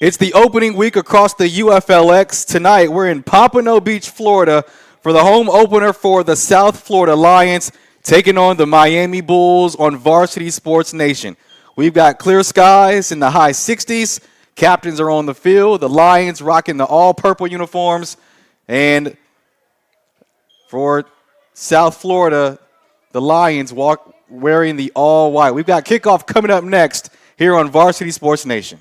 It's the opening week across the UFLX. Tonight, we're in Pompano Beach, Florida, for the home opener for the South Florida Lions, taking on the Miami Bulls on Varsity Sports Nation. We've got clear skies in the high 60s. Captains are on the field. The Lions rocking the all-purple uniforms. And for South Florida, the Lions wearing the all-white. We've got kickoff coming up next here on Varsity Sports Nation.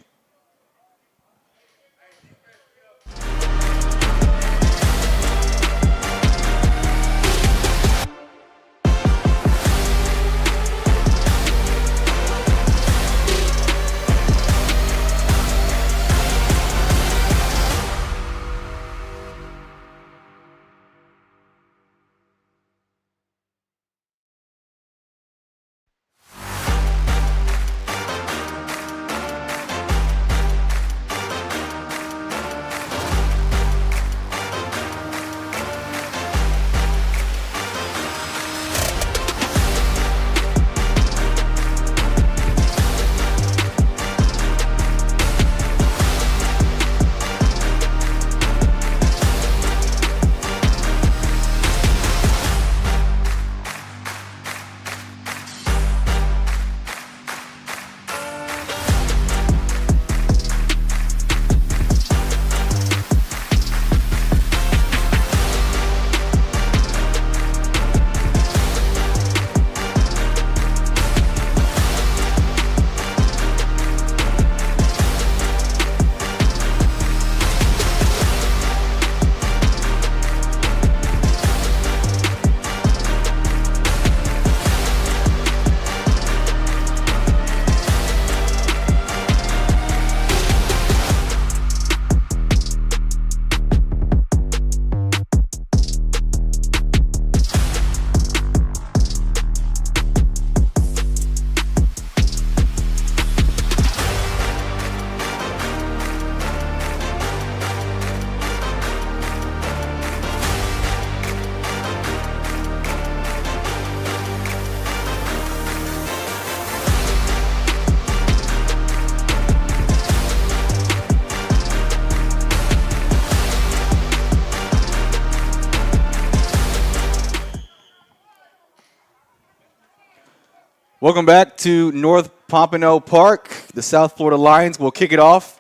Welcome back to North Pompano Park. The South Florida Lions will kick it off,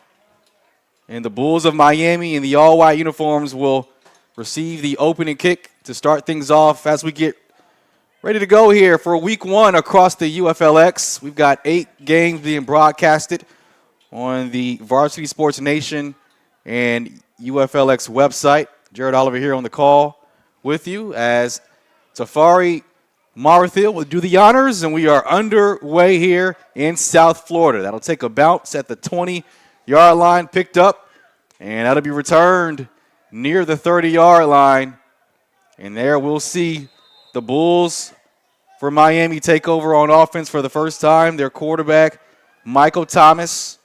and the Bulls of Miami in the all-white uniforms will receive the opening kick to start things off as we get ready to go here for week one across the UFLX. We've got 8 games being broadcasted on the Varsity Sports Nation and UFLX website. Jared Oliver here on the call with you as Safari Marthill will do the honors, and we are underway here in South Florida. That'll take a bounce at the 20-yard line, picked up, and that'll be returned near the 30-yard line. And there we'll see the Bulls for Miami take over on offense for the first time. Their quarterback, Michael Thomas,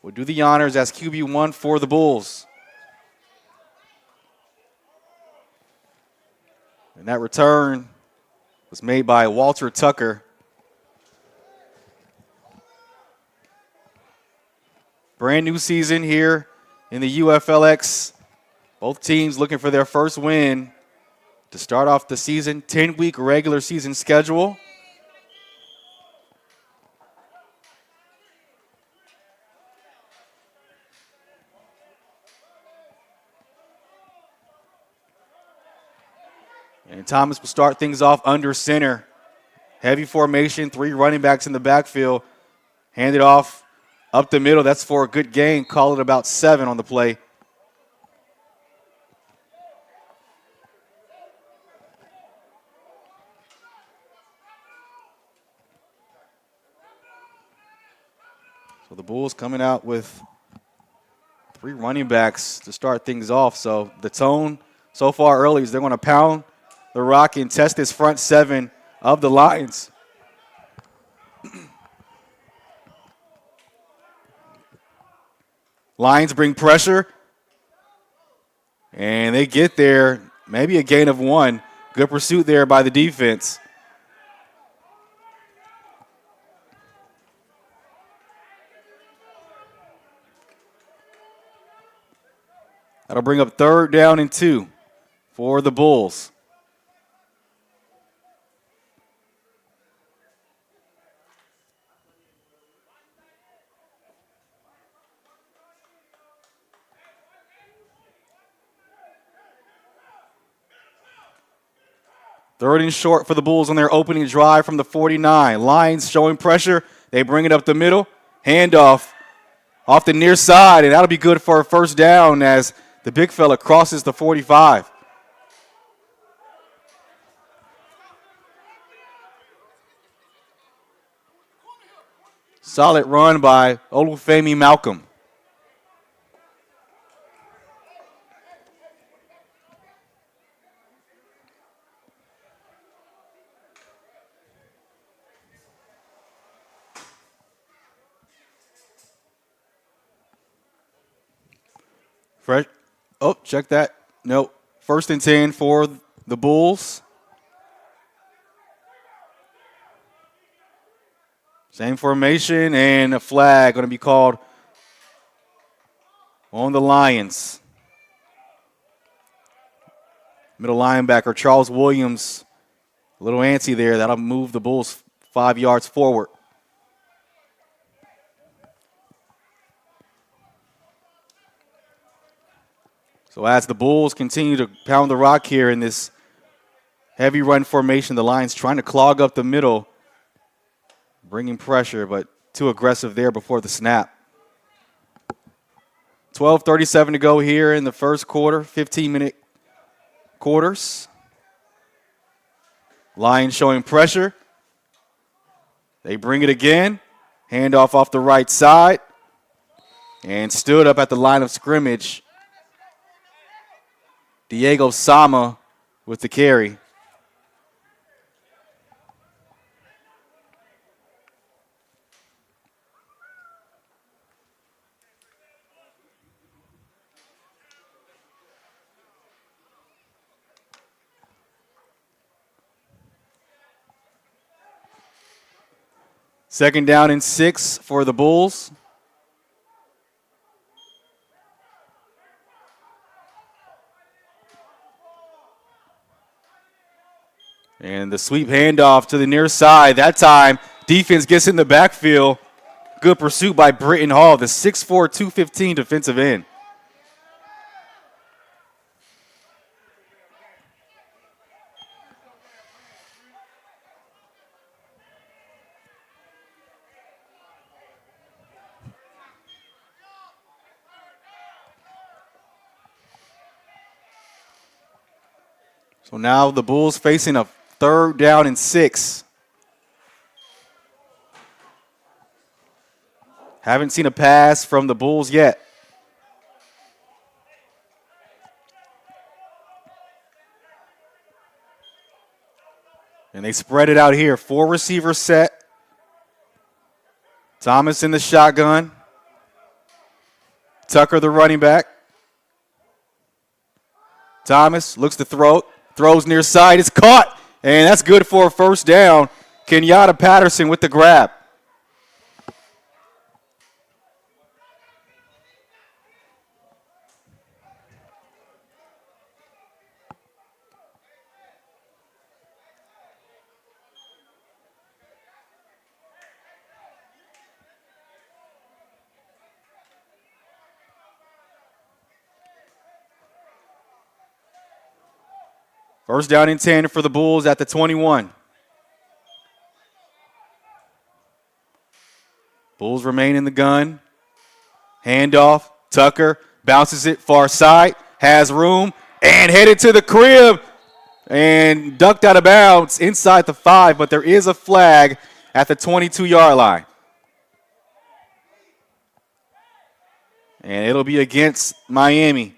will do the honors as QB1 for the Bulls. And that return was made by Walter Tucker. Brand new season here in the UFLX. Both teams looking for their first win to start off the season. 10-week regular season schedule. And Thomas will start things off under center. Heavy formation, 3 running backs in the backfield. Hand it off up the middle. That's for a good gain. Call it about 7 on the play. So the Bulls coming out with 3 running backs to start things off. So the tone so far early is they're going to pound the rock and test this front 7 of the Lions. Lions bring pressure, and they get there, maybe a gain of 1. Good pursuit there by the defense. That'll bring up 3rd down and 2 for the Bulls. Third and short for the Bulls on their opening drive from the 49. Lions showing pressure. They bring it up the middle. Handoff off the near side, and that'll be good for a 1st down as the big fella crosses the 45. Solid run by Olufemi Malcolm. Fresh. Oh, check that. Nope. 1st and 10 for the Bulls. Same formation, and a flag going to be called on the Lions. Middle linebacker Charles Williams, a little antsy there. That'll move the Bulls 5 yards forward. So as the Bulls continue to pound the rock here in this heavy run formation, the Lions trying to clog up the middle, bringing pressure, but too aggressive there before the snap. 12:37 to go here in the first quarter, 15-minute quarters. Lions showing pressure. They bring it again. Handoff off the right side. And stood up at the line of scrimmage. Diego Sama with the carry. Second down and 6 for the Bulls. And the sweep handoff to the near side. That time, defense gets in the backfield. Good pursuit by Britton Hall, the 6'4", 215 defensive end. So now the Bulls facing a 3rd down and 6. Haven't seen a pass from the Bulls yet. And they spread it out here. 4 receivers set. Thomas in the shotgun. Tucker the running back. Thomas looks to throw. Throws near side. It's caught. And that's good for a 1st down. Kenyatta Patterson with the grab. First down and 10 for the Bulls at the 21. Bulls remain in the gun. Handoff. Tucker bounces it far side. Has room. And headed to the crib. And ducked out of bounds inside the 5. But there is a flag at the 22-yard line. And it'll be against Miami.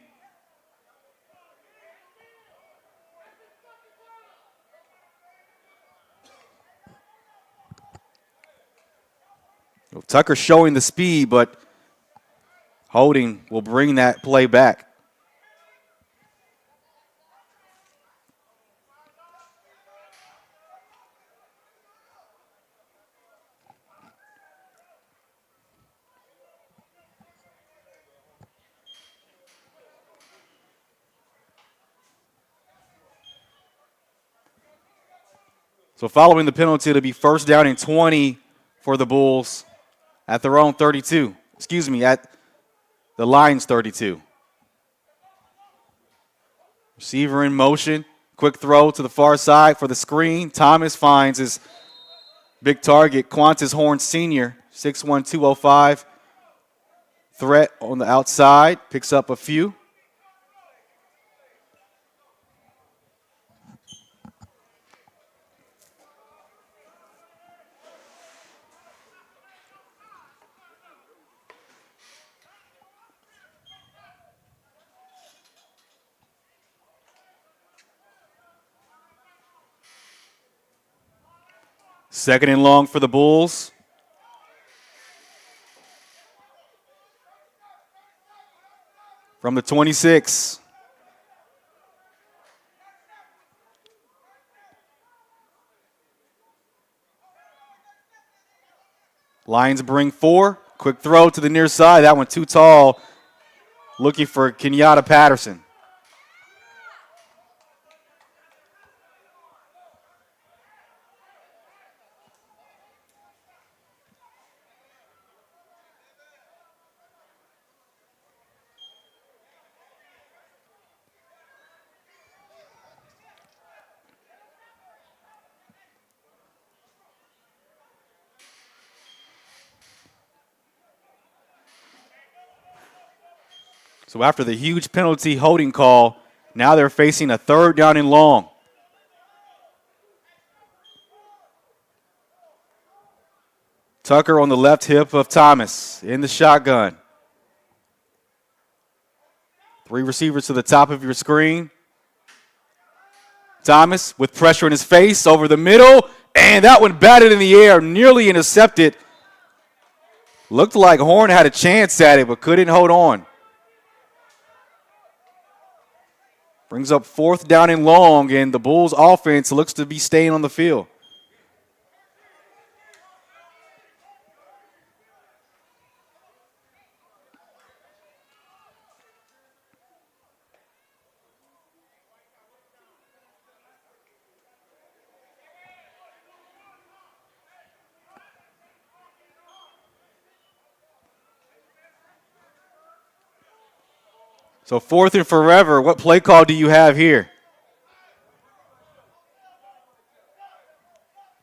Tucker showing the speed, but holding will bring that play back. So following the penalty, it'll be first down and 20 for the Bulls at their own 32. Excuse me, at the Lions 32. Receiver in motion. Quick throw to the far side for the screen. Thomas finds his big target, Qantas Horn Sr., 6'1", 205. Threat on the outside. Picks up a few. Second and long for the Bulls. From the 26. Lions bring 4. Quick throw to the near side. That one too tall. Looking for Kenyatta Patterson. So after the huge penalty holding call, now they're facing a third down and long. Tucker on the left hip of Thomas in the shotgun. 3 receivers to the top of your screen. Thomas with pressure in his face over the middle, and that one batted in the air, nearly intercepted. Looked like Horn had a chance at it, but couldn't hold on. Brings up fourth down and long, and the Bulls offense looks to be staying on the field. So fourth and forever, what play call do you have here?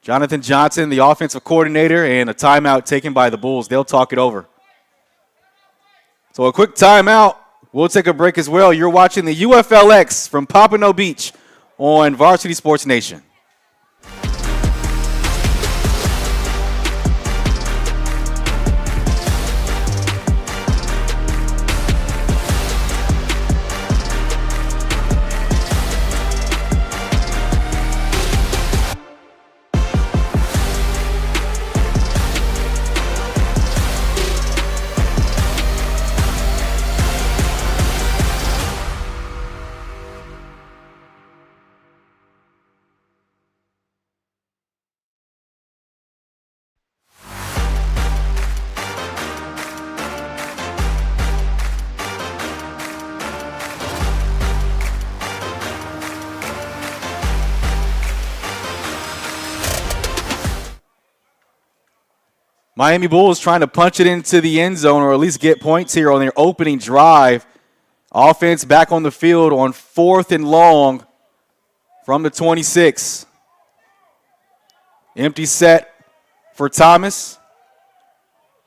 Jonathan Johnson, the offensive coordinator, and a timeout taken by the Bulls. They'll talk it over. So a quick timeout. We'll take a break as well. You're watching the UFLX from Pompano Beach on Varsity Sports Nation. Miami Bulls trying to punch it into the end zone or at least get points here on their opening drive. Offense back on the field on fourth and long from the 26. Empty set for Thomas.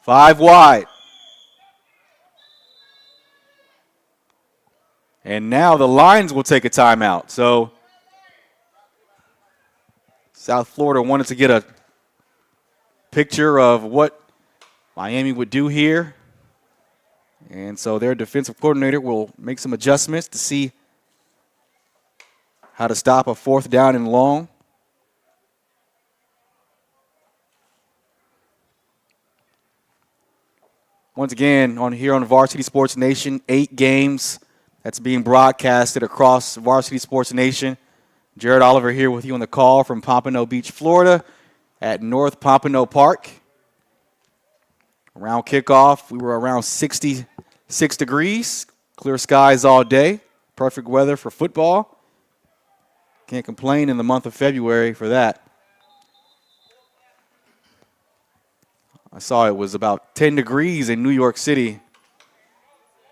5 wide. And now the Lions will take a timeout. So South Florida wanted to get a picture of what Miami would do here. And so their defensive coordinator will make some adjustments to see how to stop a fourth down and long. Once again, here on Varsity Sports Nation, 8 games that's being broadcasted across Varsity Sports Nation. Jared Oliver here with you on the call from Pompano Beach, Florida, at North Pompano Park. Around kickoff, we were around 66 degrees, clear skies all day, perfect weather for football. Can't complain in the month of February for that. I saw it was about 10 degrees in New York City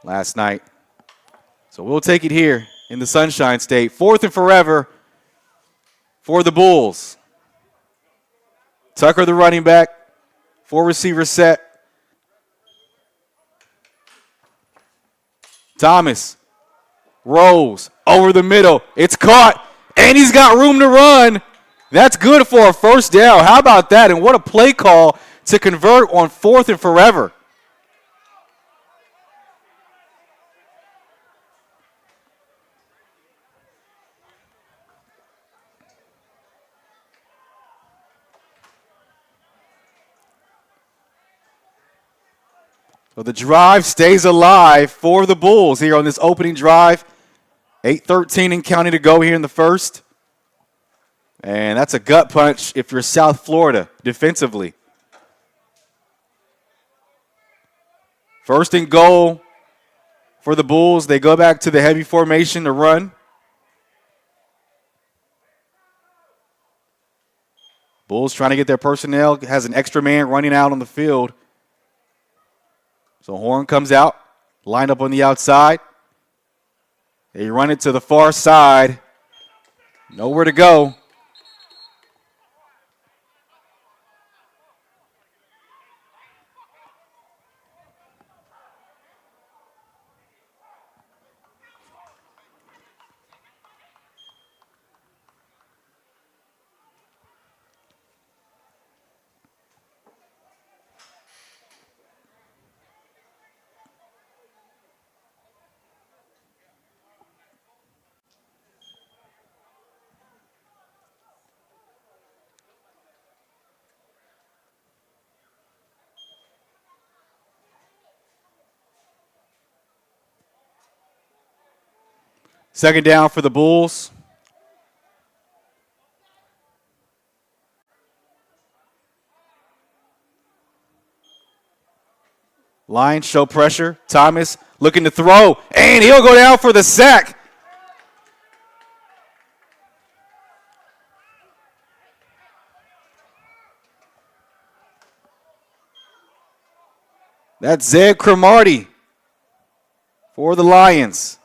last night. So we'll take it here in the Sunshine State. 4th and forever for the Bulls. Tucker, the running back, 4 receivers set. Thomas rolls over the middle. It's caught, and he's got room to run. That's good for a first down. How about that? And what a play call to convert on 4th and forever. So the drive stays alive for the Bulls here on this opening drive. 8:13 and counting to go here in the first. And that's a gut punch if you're South Florida defensively. 1st and goal for the Bulls. They go back to the heavy formation to run. Bulls trying to get their personnel. Has an extra man running out on the field. So Horn comes out, lined up on the outside. They run it to the far side. Nowhere to go. Second down for the Bulls. Lions show pressure. Thomas looking to throw, and he'll go down for the sack. That's Zed Cromartie for the Lions.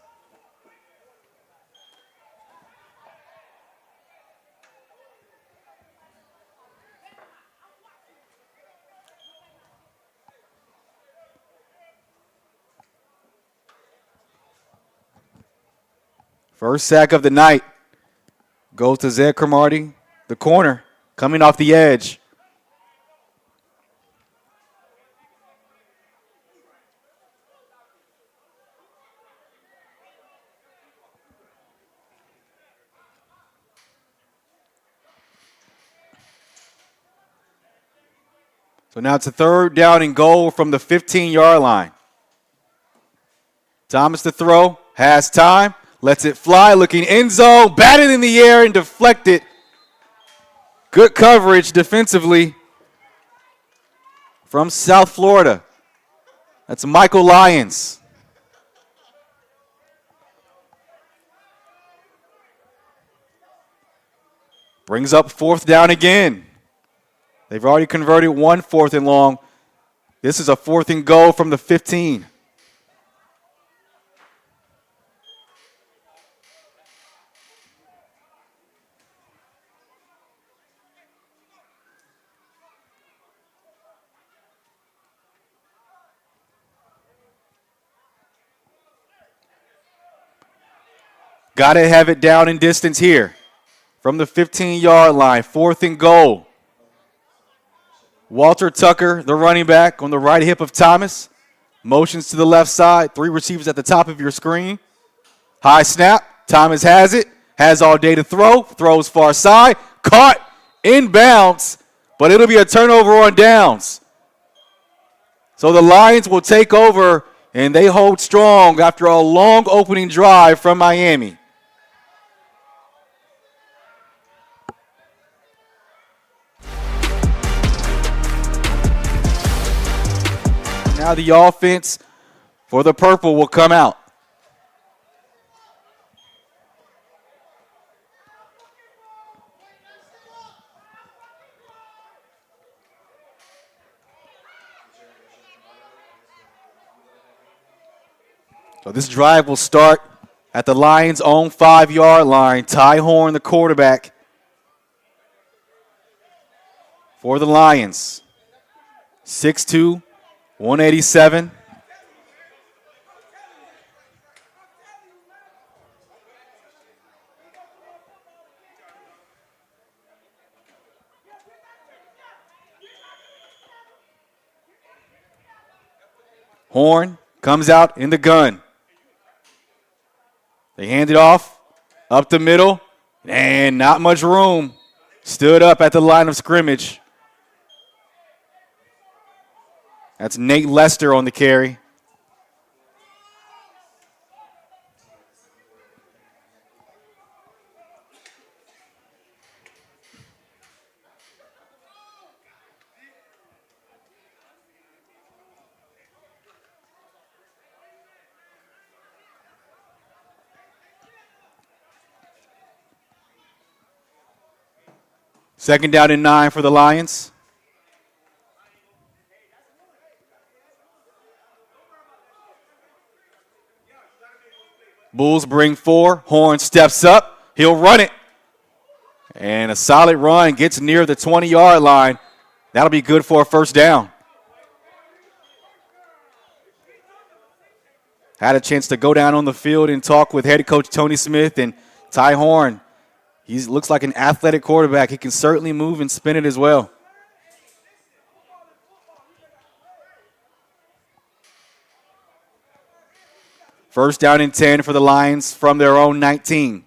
First sack of the night goes to Zed Cromartie, the corner, coming off the edge. So now it's a 3rd down and goal from the 15-yard line. Thomas to throw, has time. Lets it fly, looking end zone, batted in the air and deflected. Good coverage defensively from South Florida. That's Michael Lyons. Brings up 4th down again. They've already converted 1 4th and long. This is a 4th and goal from the 15. Got to have it down in distance here from the 15-yard line. 4th and goal. Walter Tucker, the running back, on the right hip of Thomas. Motions to the left side. 3 receivers at the top of your screen. High snap. Thomas has it. Has all day to throw. Throws far side. Caught in bounds, but it'll be a turnover on downs. So the Lions will take over, and they hold strong after a long opening drive from Miami. Now the offense for the purple will come out. So this drive will start at the Lions' own 5-yard line. Ty Horn, the quarterback for the Lions. 6'2", 187. Horn comes out in the gun. They hand it off up the middle, and not much room. Stood up at the line of scrimmage. That's Nate Lester on the carry. Second down and 9 for the Lions. Bulls bring 4. Horn steps up. He'll run it. And a solid run, gets near the 20-yard line. That'll be good for a first down. Had a chance to go down on the field and talk with head coach Tony Smith, and Ty Horn, he looks like an athletic quarterback. He can certainly move and spin it as well. First down and 10 for the Lions from their own 19.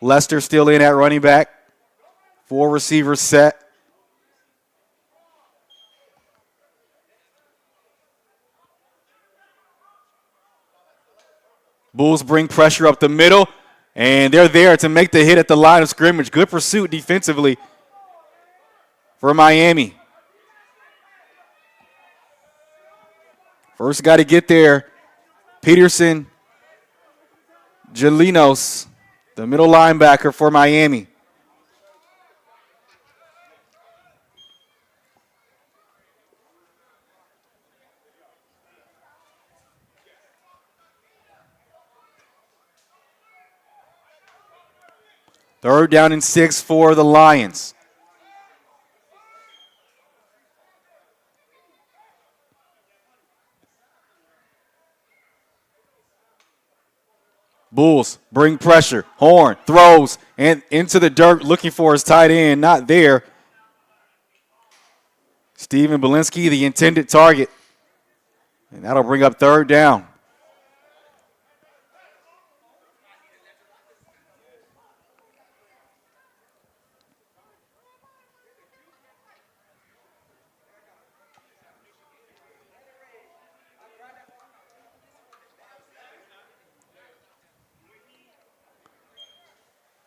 Lester still in at running back. 4 receivers set. Bulls bring pressure up the middle, and they're there to make the hit at the line of scrimmage. Good pursuit defensively for Miami. First got to get there. Peterson Jalinos, the middle linebacker for Miami. Third down and 6 for the Lions. Bulls bring pressure. Horn throws and into the dirt looking for his tight end. Not there. Steven Belinsky, the intended target. And that'll bring up third down.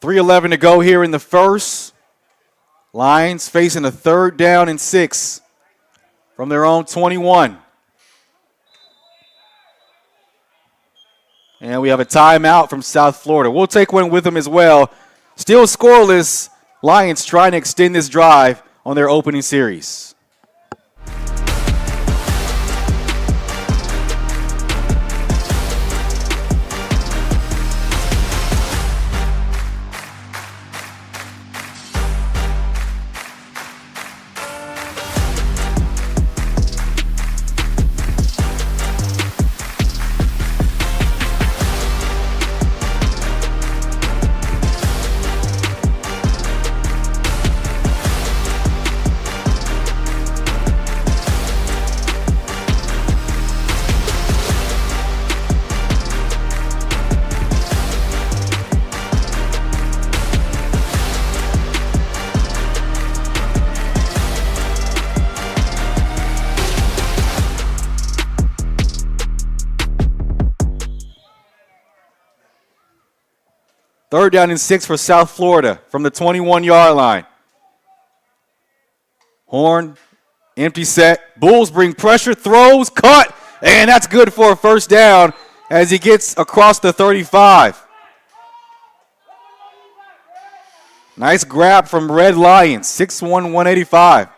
.311 to go here in the first. Lions facing a third down and 6 from their own 21. And we have a timeout from South Florida. We'll take one with them as well. Still scoreless. Lions trying to extend this drive on their opening series. Third down and 6 for South Florida from the 21-yard line. Horn, empty set. Bulls bring pressure, throws, cut, and that's good for a first down as he gets across the 35. Nice grab from Red Lions, 6'1", 185.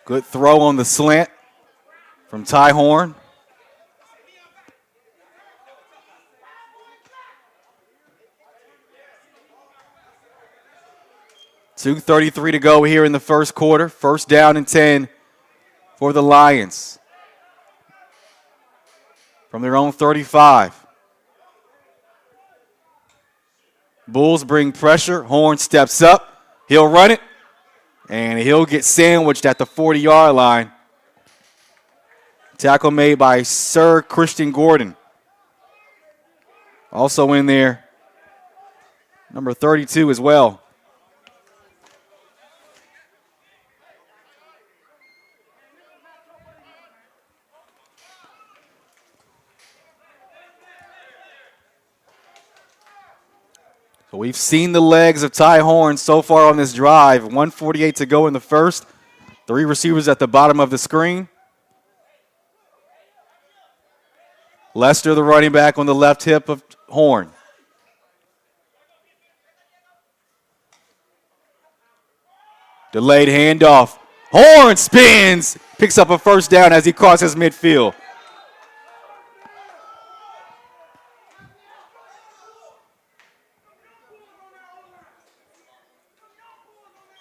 Good throw on the slant from Ty Horn. .233 to go here in the first quarter. First down and 10 for the Lions. From their own 35. Bulls bring pressure. Horn steps up. He'll run it. And he'll get sandwiched at the 40-yard line. Tackle made by Sir Christian Gordon. Also in there, number 32 as well. So we've seen the legs of Ty Horn so far on this drive. 1:48 to go in the first. 3 receivers at the bottom of the screen. Lester, the running back, on the left hip of Horn. Delayed handoff. Horn spins. Picks up a first down as he crosses midfield.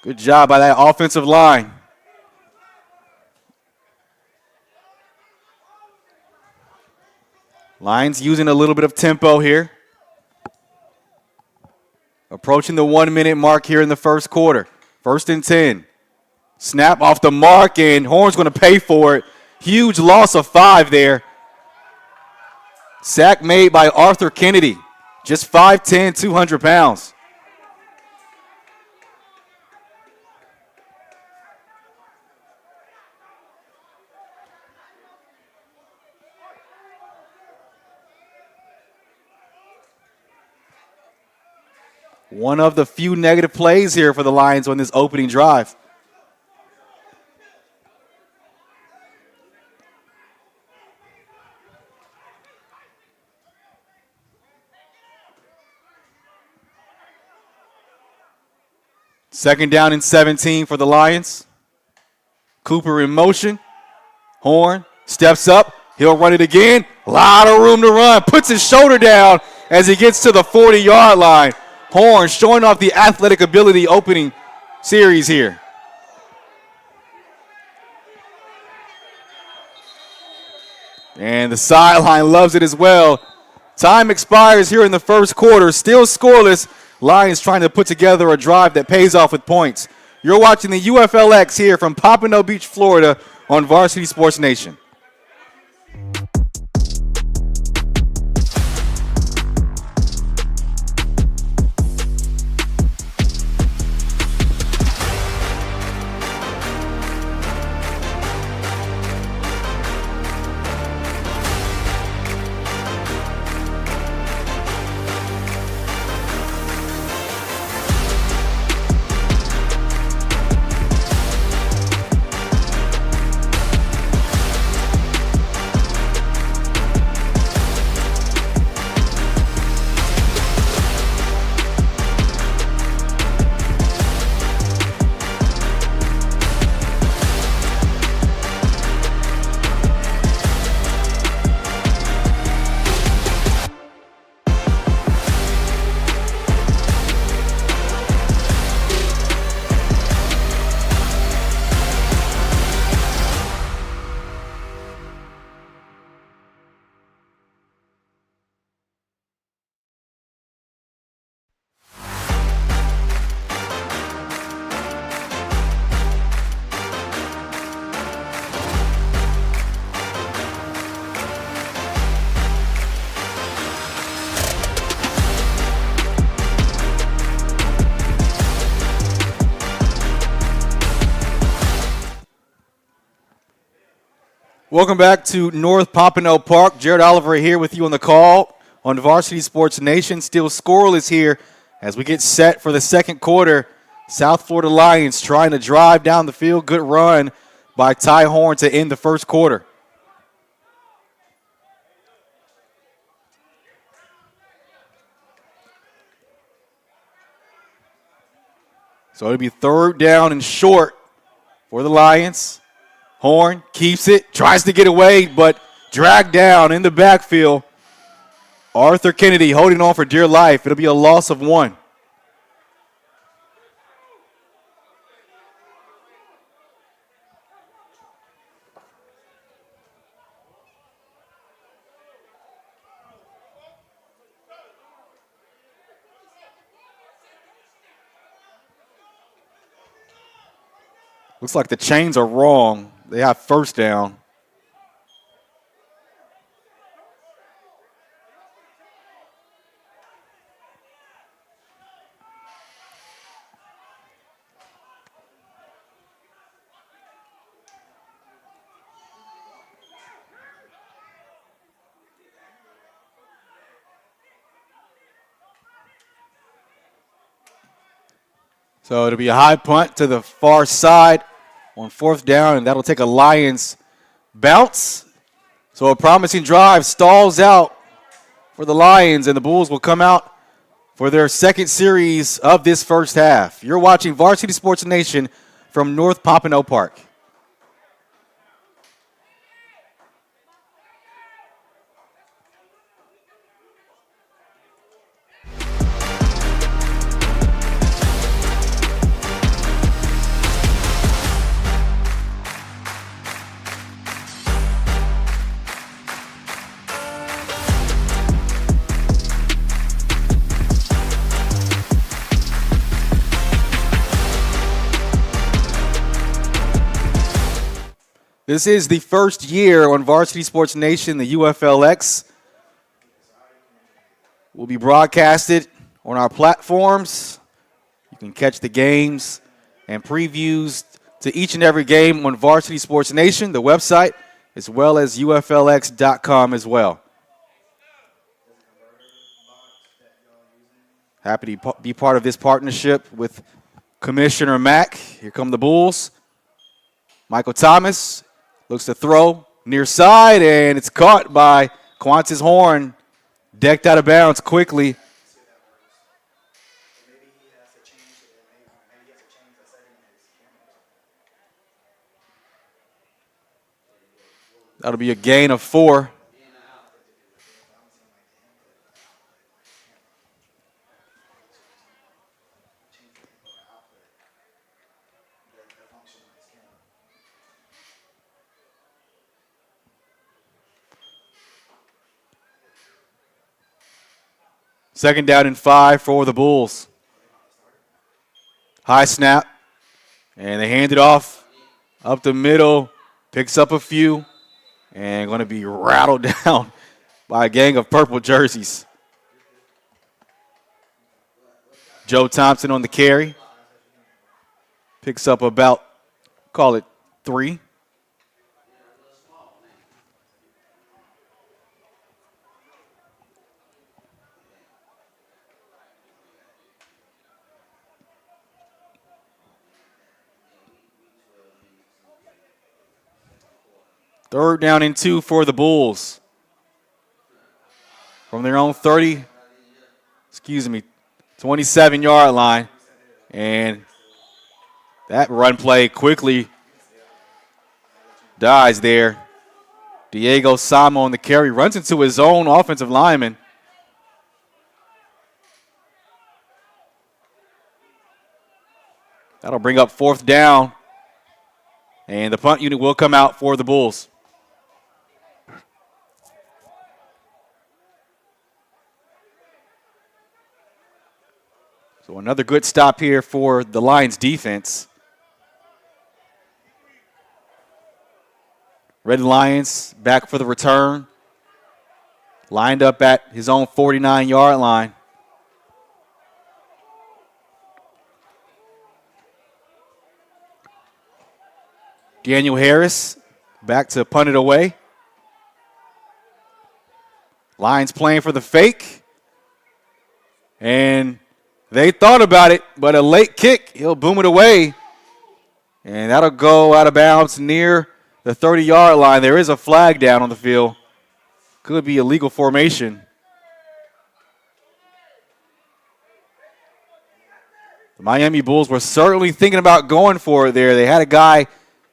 Good job by that offensive line. Lions using a little bit of tempo here. Approaching the 1-minute mark here in the first quarter. First and 10. Snap off the mark, and Horn's going to pay for it. Huge loss of 5 there. Sack made by Arthur Kennedy. Just 5'10", 200 pounds. One of the few negative plays here for the Lions on this opening drive. Second down and 17 for the Lions. Cooper in motion. Horn steps up. He'll run it again. A lot of room to run. Puts his shoulder down as he gets to the 40-yard line. Horn showing off the athletic ability opening series here. And the sideline loves it as well. Time expires here in the first quarter. Still scoreless. Lions trying to put together a drive that pays off with points. You're watching the UFLX here from Pompano Beach, Florida on Varsity Sports Nation. Welcome back to North Pompano Park. Jared Oliver here with you on the call on Varsity Sports Nation. Still scoreless here as we get set for the second quarter. South Florida Lions trying to drive down the field. Good run by Ty Horn to end the first quarter. So it'll be third down and short for the Lions. Horn keeps it, tries to get away, but dragged down in the backfield. Arthur Kennedy holding on for dear life. It'll be a loss of 1. Looks like the chains are wrong. They have first down. So it'll be a high punt to the far side on 4th down, and that'll take a Lions bounce. So a promising drive stalls out for the Lions, and the Bulls will come out for their second series of this first half. You're watching Varsity Sports Nation from North Pompano Park. This is the first year on Varsity Sports Nation. The UFLX will be broadcasted on our platforms. You can catch the games and previews to each and every game on Varsity Sports Nation, the website, as well as UFLX.com as well. Happy to be part of this partnership with Commissioner Mack. Here come the Bulls. Michael Thomas looks to throw near side, and it's caught by Qantas Horn. Decked out of bounds quickly. That'll be a gain of 4. Second down and 5 for the Bulls. High snap, and they hand it off up the middle, picks up a few, and going to be rattled down by a gang of purple jerseys. Joe Thompson on the carry. Picks up about, call it 3. Third down and 2 for the Bulls. From their own 27-yard line. And that run play quickly dies there. Diego Samo on the carry runs into his own offensive lineman. That'll bring up 4th down. And the punt unit will come out for the Bulls. So another good stop here for the Lions defense. Red Lions back for the return. Lined up at his own 49-yard line. Daniel Harris back to punt it away. Lions playing for the fake. And they thought about it, but a late kick, he'll boom it away. And that'll go out of bounds near the 30-yard line. There is a flag down on the field. Could be illegal formation. The Miami Bulls were certainly thinking about going for it there. They had a guy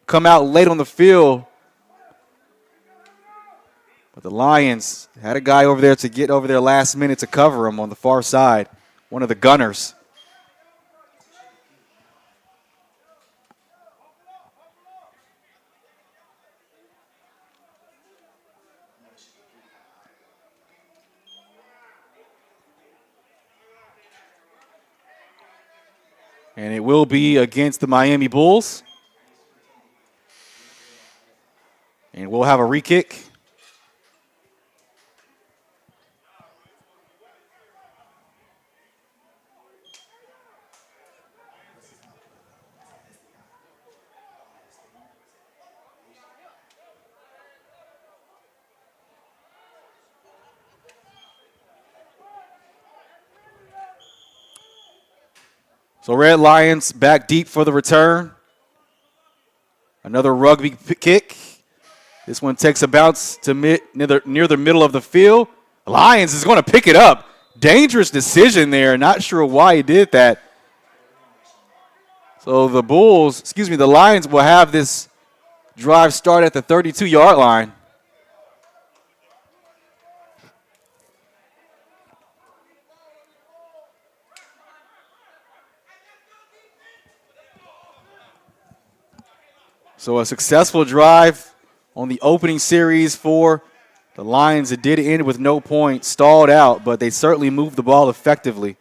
come out late on the field. But the Lions had a guy over there to get over there last minute to cover him on the far side, one of the gunners. And it will be against the Miami Bulls. And we'll have a re-kick. So Red Lions back deep for the return. Another rugby kick. This one takes a bounce to near the middle of the field. Lions is going to pick it up. Dangerous decision there. Not sure why he did that. So the Lions will have this drive start at the 32-yard line. So a successful drive on the opening series for the Lions. It did end with no points, stalled out, but they certainly moved the ball effectively.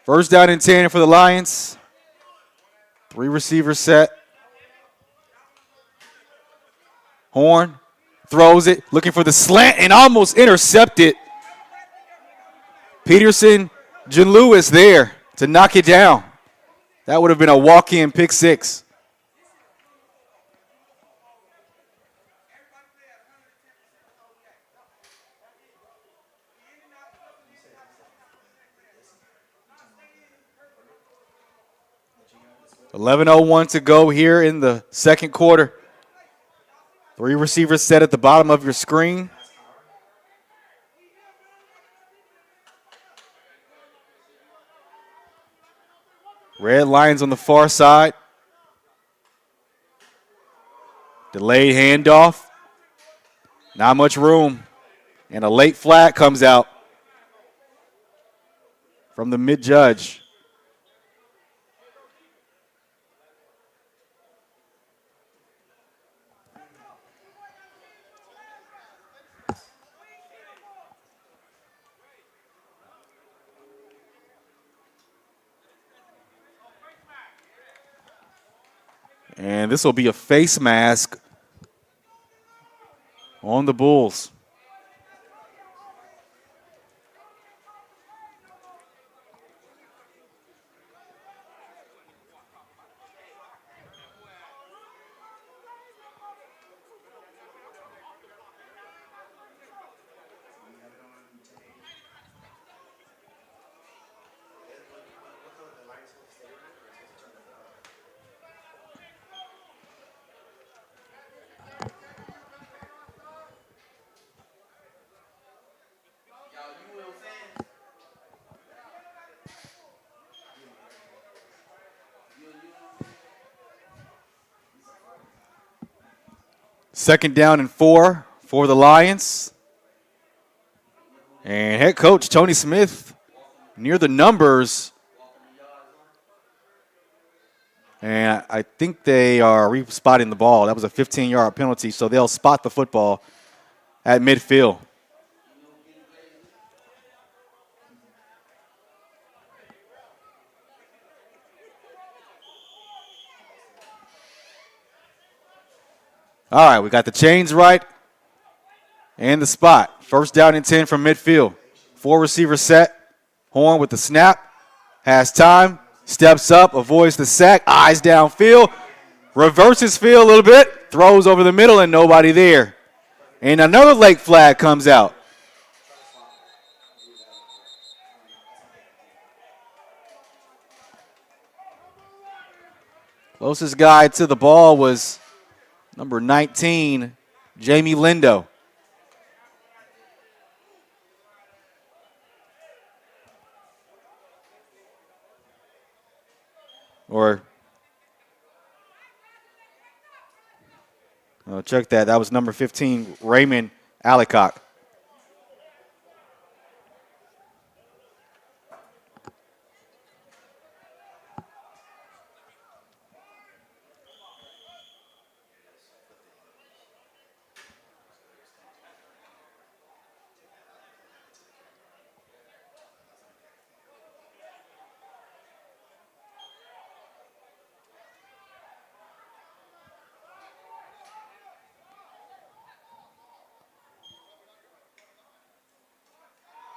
First down and 10 for the Lions. 3 receivers set. Horn throws it, looking for the slant, and almost intercepted. Peterson, Jen Lewis there to knock it down. That would have been a walk-in pick six. $11:01 to go here in the second quarter. 3 receivers set at the bottom of your screen. Red Lions on the far side. Delayed handoff. Not much room. And a late flag comes out from the mid-judge. And this will be a face mask on the Bulls. Second down and 4 for the Lions. And head coach Tony Smith near the numbers. And I think they are re-spotting the ball. That was a 15-yard penalty, so they'll spot the football at midfield. All right, we got the chains right and the spot. First down and 10 from midfield. 4 receivers set. Horn with the snap. Has time. Steps up. Avoids the sack. Eyes downfield. Reverses field a little bit. Throws over the middle and nobody there. And another late flag comes out. Closest guy to the ball was Number 19, Jamie Lindo. Check that. That was number 15, Raymond Allicock.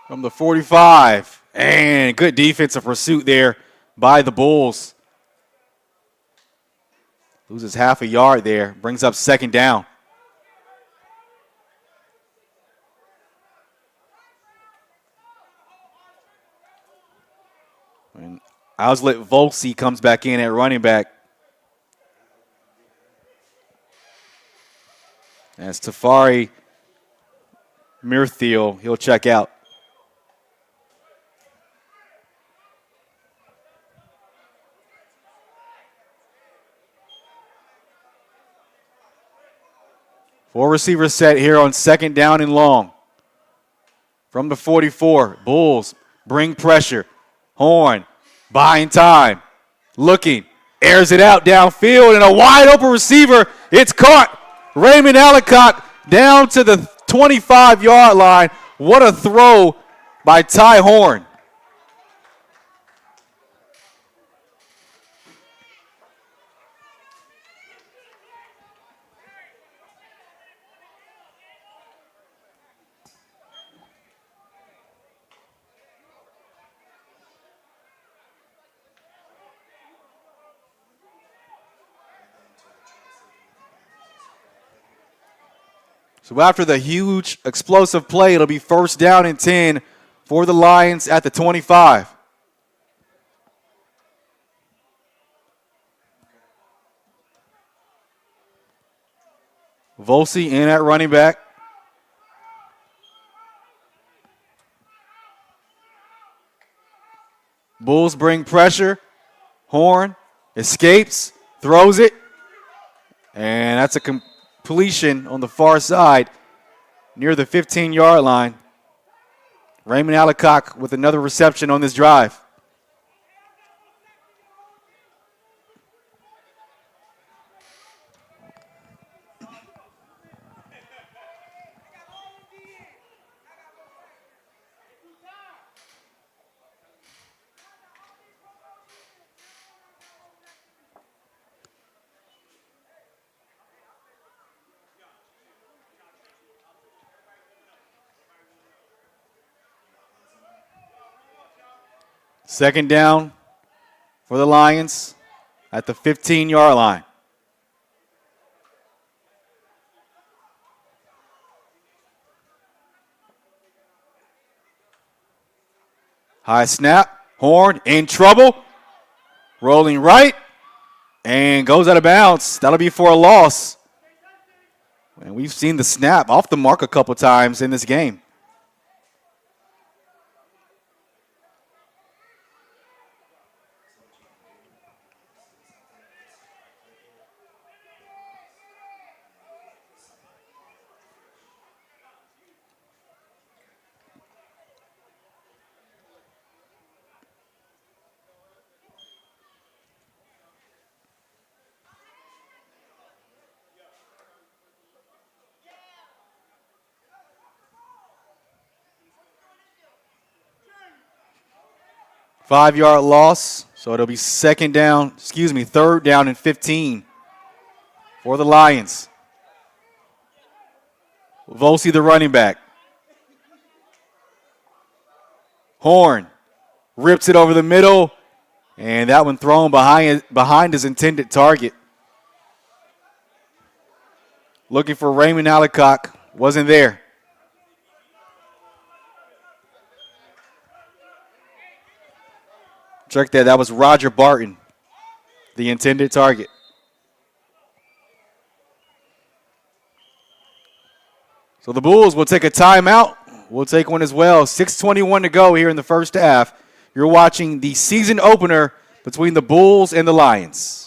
From the 45. And good defensive pursuit there by the Bulls. Loses half a yard there. Brings up second down. And Auslet Volsi comes back in at running back. As Tafari Mirthiel, he'll check out. Four receiver set here on second down and long. From the 44, Bulls bring pressure. Horn, buying time, looking, airs it out downfield, and a wide open receiver. It's caught. Raymond Allicock down to the 25-yard line. What a throw by Ty Horn. So after the huge explosive play, it'll be first down and 10 for the Lions at the 25. Volsi in at running back. Bulls bring pressure. Horn escapes, throws it, and that's a completion on the far side near the 15-yard line. Raymond Allicock with another reception on this drive. Second down for the Lions at the 15-yard line. High snap. Horn in trouble. Rolling right. And goes out of bounds. That'll be for a loss. And we've seen the snap off the mark a couple times in this game. Five-yard loss, so it'll be third down and 15 for the Lions. Volsi, the running back. Horn rips it over the middle, and that one thrown behind his intended target. Looking for Raymond Allicock, wasn't there. Check that was Roger Barton, the intended target. So the Bulls will take a timeout. We'll take one as well. 6:21 to go here in the first half. You're watching the season opener between the Bulls and the Lions.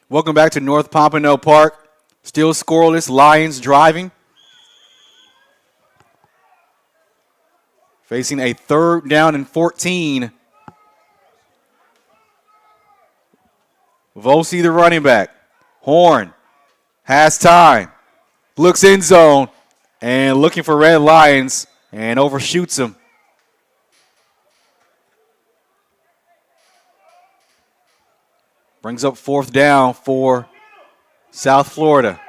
Welcome back to North Pompano Park. Still scoreless, Lions driving. Facing a 3rd down and 14. Varsity, the running back. Horn has time. Looks in zone and looking for Red Lions and overshoots him. Brings up 4th down for South Florida.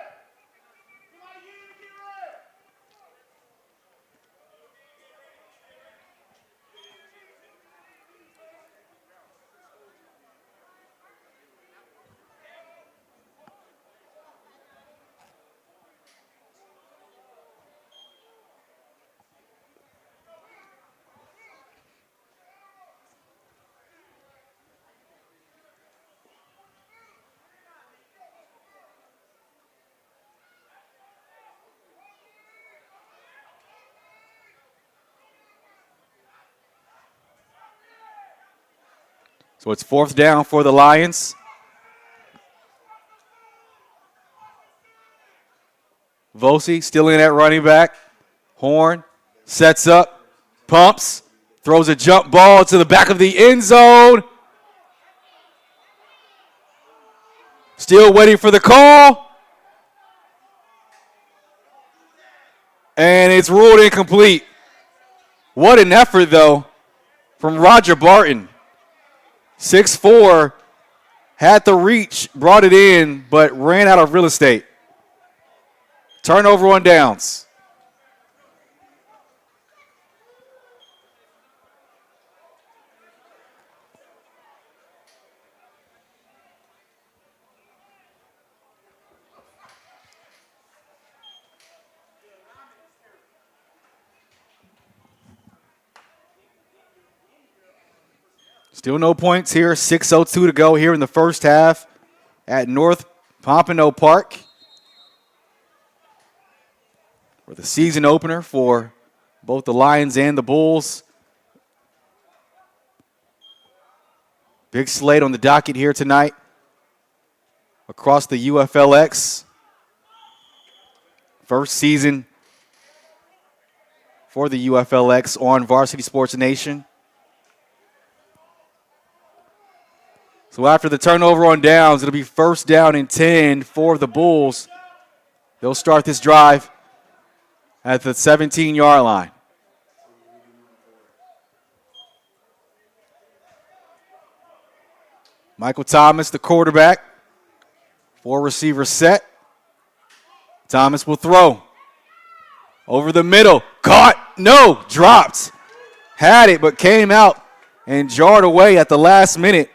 So it's 4th down for the Lions. Varsity still in at running back. Horn sets up, pumps, throws a jump ball to the back of the end zone. Still waiting for the call. And it's ruled incomplete. What an effort, though, from Roger Barton. 6'4", had the reach, brought it in, but ran out of real estate. Turnover on downs. Still no points here. 6:02 to go here in the first half at North Pompano Park. For the season opener for both the Lions and the Bulls. Big slate on the docket here tonight across the UFLX. First season for the UFLX on Varsity Sports Nation. So after the turnover on downs, it'll be 1st down and 10 for the Bulls. They'll start this drive at the 17-yard line. Michael Thomas, the quarterback. 4 receivers set. Thomas will throw. Over the middle. Caught. No. Dropped. Had it, but came out and jarred away at the last minute.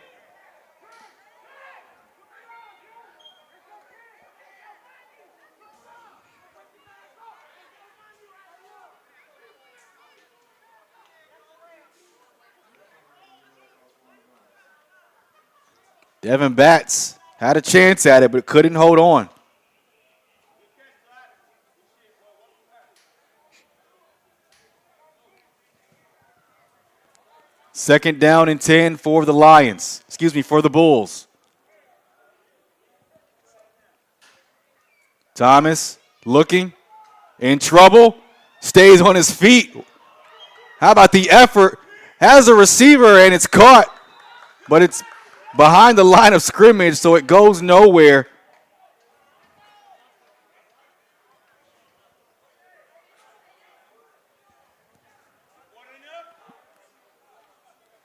Devin Batts had a chance at it, but couldn't hold on. Second down and 10 for the Lions. For the Bulls. Thomas looking, in trouble, stays on his feet. How about the effort? Has a receiver and it's caught, but it's behind the line of scrimmage, so it goes nowhere.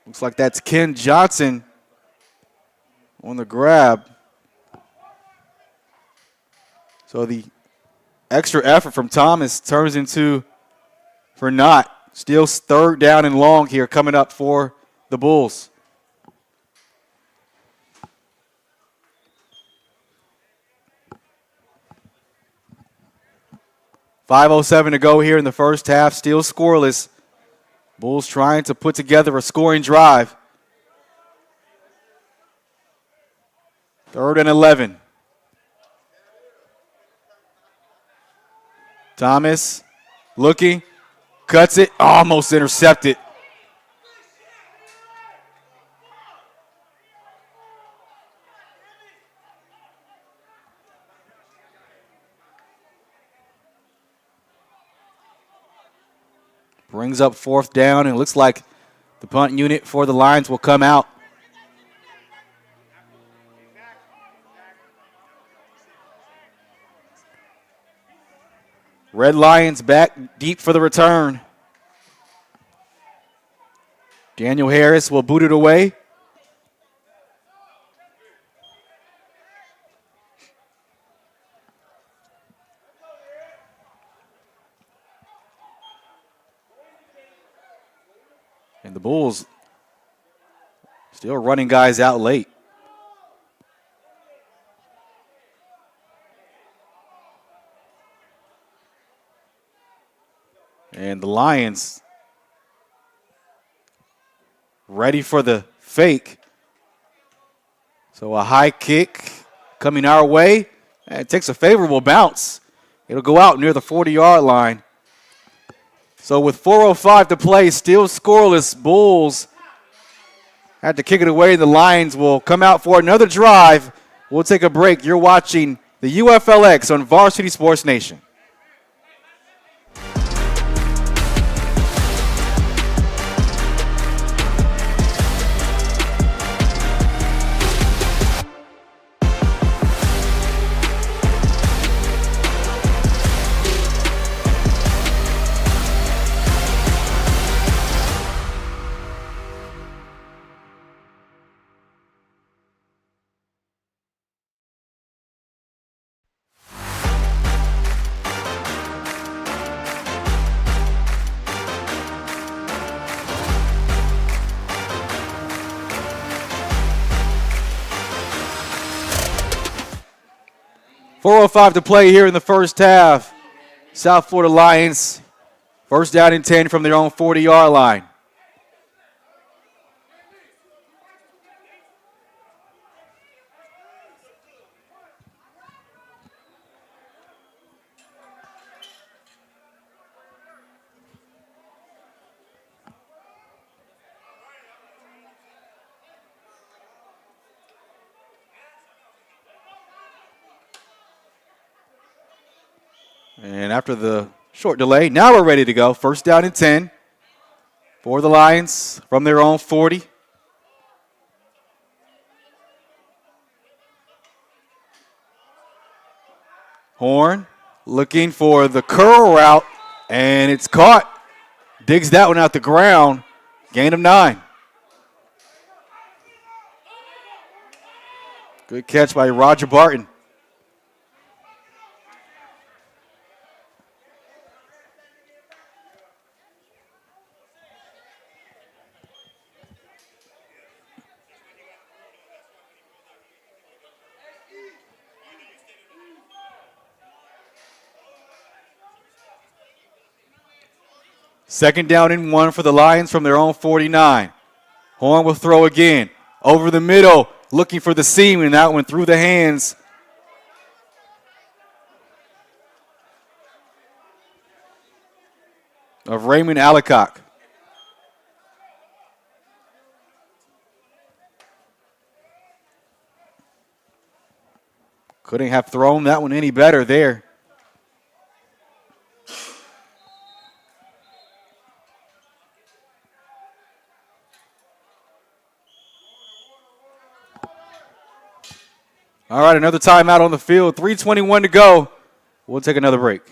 Looks like that's Ken Johnson on the grab. So the extra effort from Thomas turns into for naught. Still third down and long here coming up for the Bulls. .507 to go here in the first half. Still scoreless. Bulls trying to put together a scoring drive. 3rd and 11. Thomas looking, cuts it, almost intercepted. Brings up 4th down, and it looks like the punt unit for the Lions will come out. Red Lions back deep for the return. Daniel Harris will boot it away. And the Bulls still running guys out late. And the Lions ready for the fake. So a high kick coming our way. And it takes a favorable bounce. It'll go out near the 40-yard line. So with 4:05 to play, still scoreless, Bulls had to kick it away. The Lions will come out for another drive. We'll take a break. You're watching the UFLX on Varsity Sports Nation. .405 to play here in the first half. South Florida Lions, 1st down and 10 from their own 40-yard line. And after the short delay, now we're ready to go. 1st down and 10 for the Lions from their own 40. Horn looking for the curl route, and it's caught. Digs that one out the ground. Gain of 9. Good catch by Roger Barton. Second down and 1 for the Lions from their own 49. Horn will throw again. Over the middle, looking for the seam, and that one through the hands of Raymond Allicock. Couldn't have thrown that one any better there. All right, another timeout on the field. 3:21 to go. We'll take another break.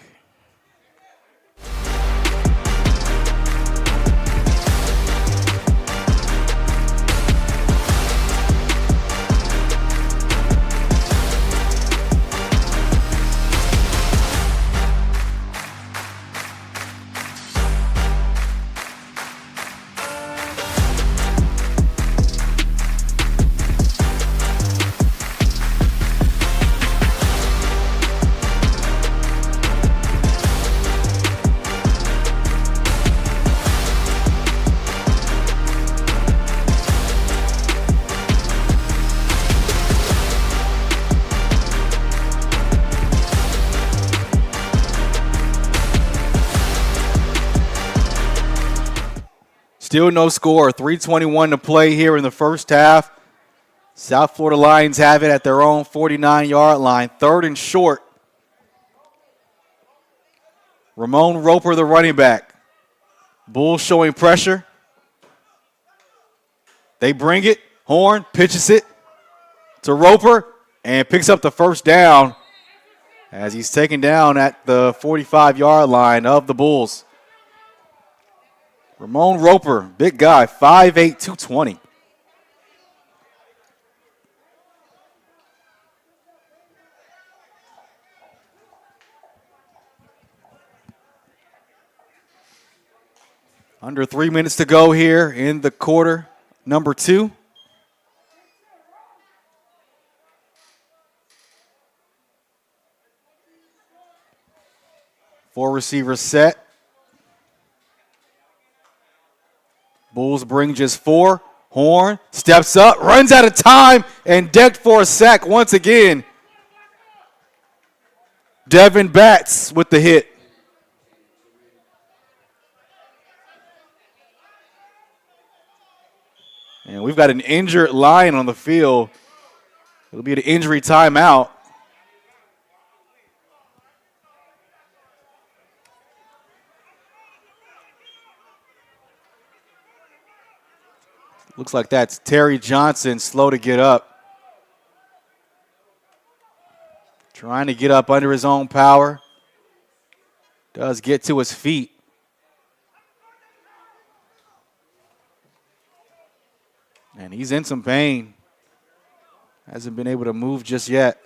Still no score. 3:21 to play here in the first half. South Florida Lions have it at their own 49-yard line. 3rd and short. Ramon Roper, the running back. Bulls showing pressure. They bring it. Horn pitches it to Roper and picks up the first down as he's taken down at the 45-yard line of the Bulls. Ramon Roper, big guy, 5'8", 220. Under 3 minutes to go here in the quarter number 2. Four receivers set. Bulls bring just 4. Horn steps up, runs out of time, and decked for a sack once again. Devin Batts with the hit. And we've got an injured Lion on the field. It'll be an injury timeout. Looks like that's Terry Johnson, slow to get up. Trying to get up under his own power. Does get to his feet. And he's in some pain. Hasn't been able to move just yet.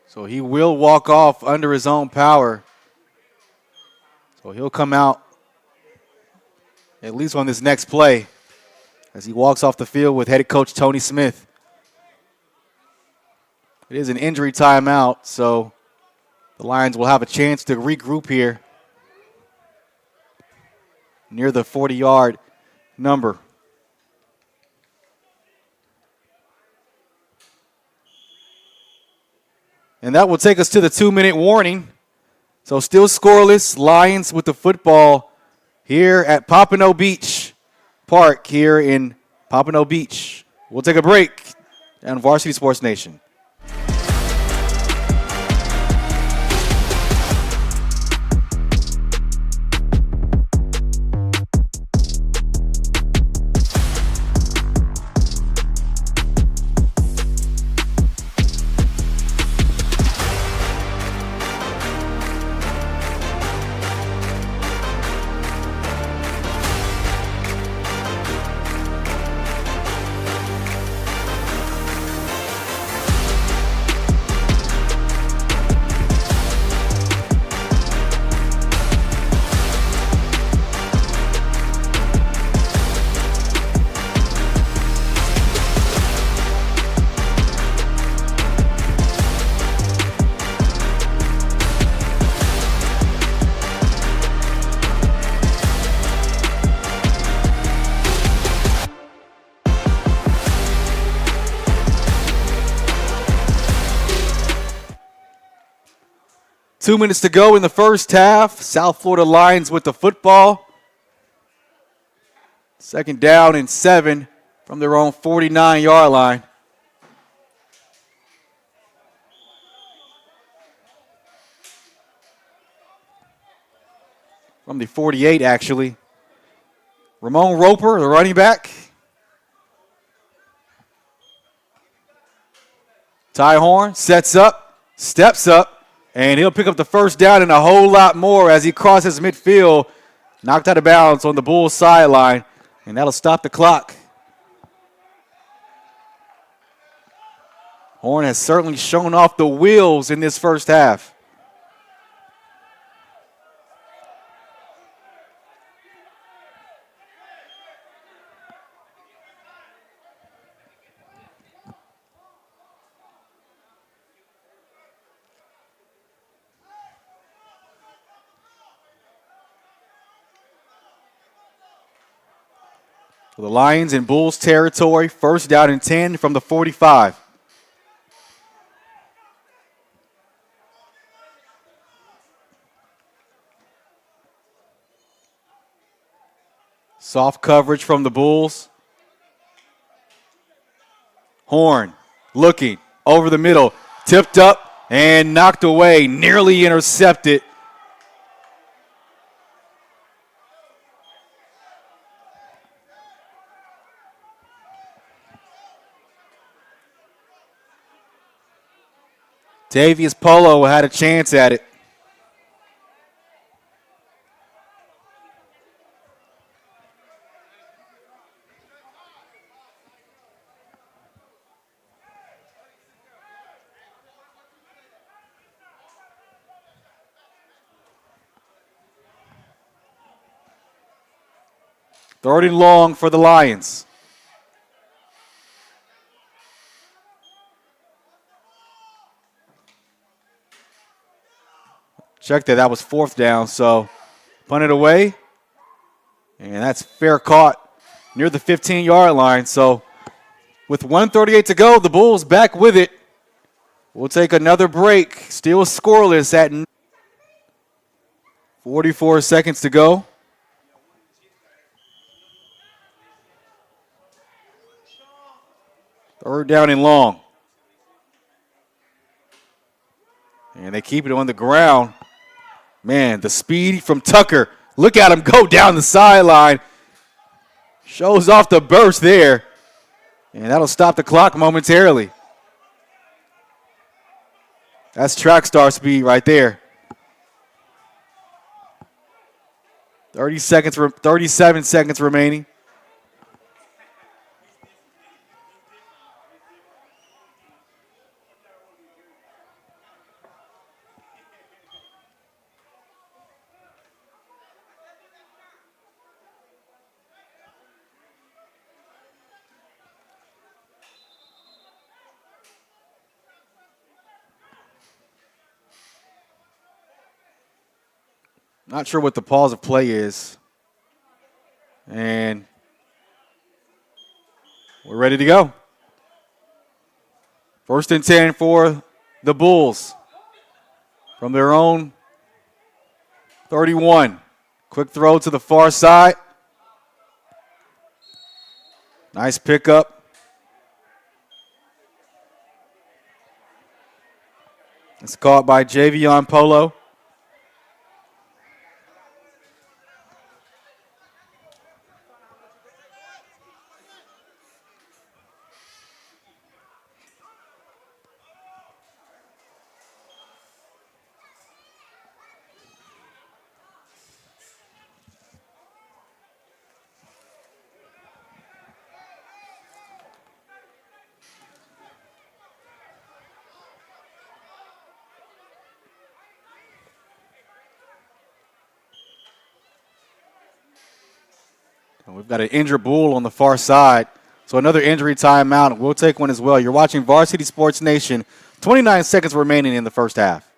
So he will walk off under his own power. So he'll come out at least on this next play as he walks off the field with head coach Tony Smith. It is an injury timeout, so the Lions will have a chance to regroup here near the 40-yard number. And that will take us to the 2-minute warning. So still scoreless, Lions with the football here at Pompano Beach Park here in Pompano Beach. We'll take a break on Varsity Sports Nation. Two minutes to go in the first half. South Florida Lions with the football. 2nd down and 7 from their own 49-yard line. From the 48, actually. Ramon Roper, the running back. Ty Horn sets up, steps up, and he'll pick up the first down and a whole lot more as he crosses midfield. Knocked out of bounds on the Bulls sideline, and that'll stop the clock. Horn has certainly shown off the wheels in this first half. The Lions in Bulls territory, first down and 10 from the 45. Soft coverage from the Bulls. Horn looking over the middle, tipped up and knocked away, nearly intercepted. Davius Polo had a chance at it. Third and long for the Lions. Check that was fourth down, so punt it away. And that's fair caught near the 15-yard line. So with 1:38 to go, the Bulls back with it. We'll take another break. Still scoreless at 44 seconds to go. Third down and long. And they keep it on the ground. Man, the speed from Tucker. Look at him go down the sideline. Shows off the burst there. And that'll stop the clock momentarily. That's track star speed right there. 37 seconds remaining. Not sure what the pause of play is. And we're ready to go. First and 10 for the Bulls from their own 31. Quick throw to the far side. Nice pickup. It's caught by Javion Polo. We've got an injured Bull on the far side, so another injury timeout. We'll take one as well. You're watching Varsity Sports Nation. 29 seconds remaining in the first half.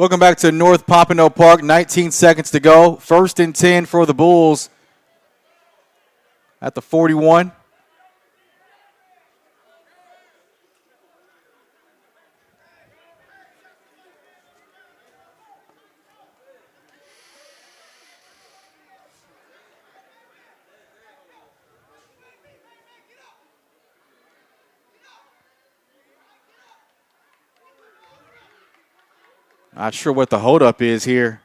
Welcome back to North Pompano Park. 19 seconds to go. 1st and 10 for the Bulls at the 41. Not sure what the holdup is here.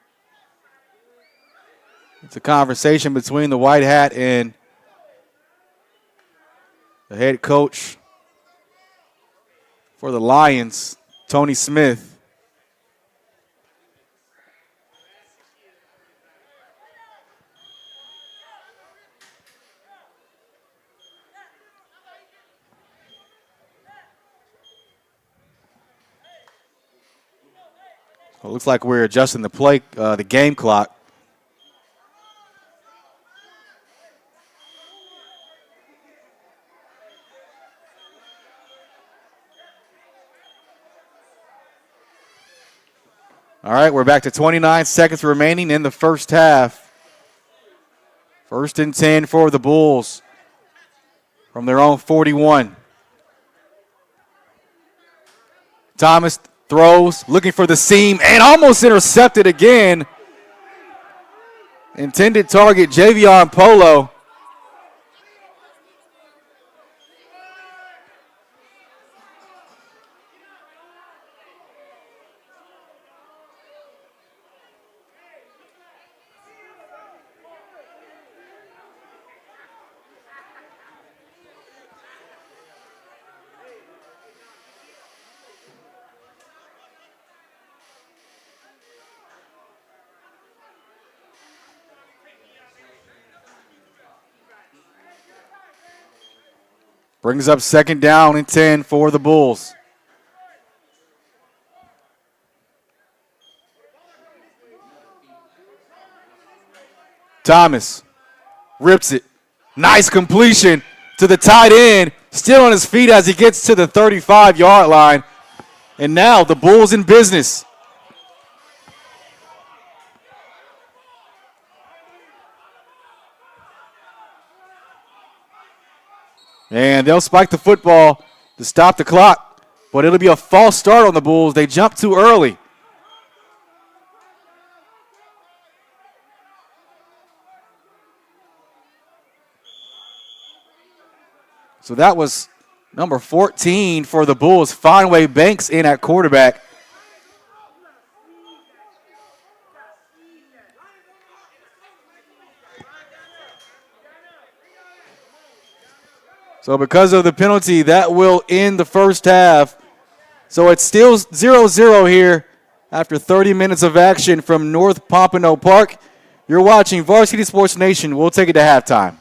It's a conversation between the white hat and the head coach for the Lions, Tony Smith. Well, it looks like we're adjusting the game clock. All right, we're back to 29 seconds remaining in the first half. 1st and 10 for the Bulls from their own 41. Thomas throws, looking for the seam, and almost intercepted again. Intended target, Javion Polo. Brings up 2nd down and 10 for the Bulls. Thomas rips it. Nice completion to the tight end. Still on his feet as he gets to the 35-yard line. And now the Bulls in business. And they'll spike the football to stop the clock. But it'll be a false start on the Bulls. They jumped too early. So that was number 14 for the Bulls. Fineway Banks in at quarterback. So because of the penalty, that will end the first half. So it's still 0-0 here after 30 minutes of action from North Pompano Park. You're watching Varsity Sports Nation. We'll take it to halftime.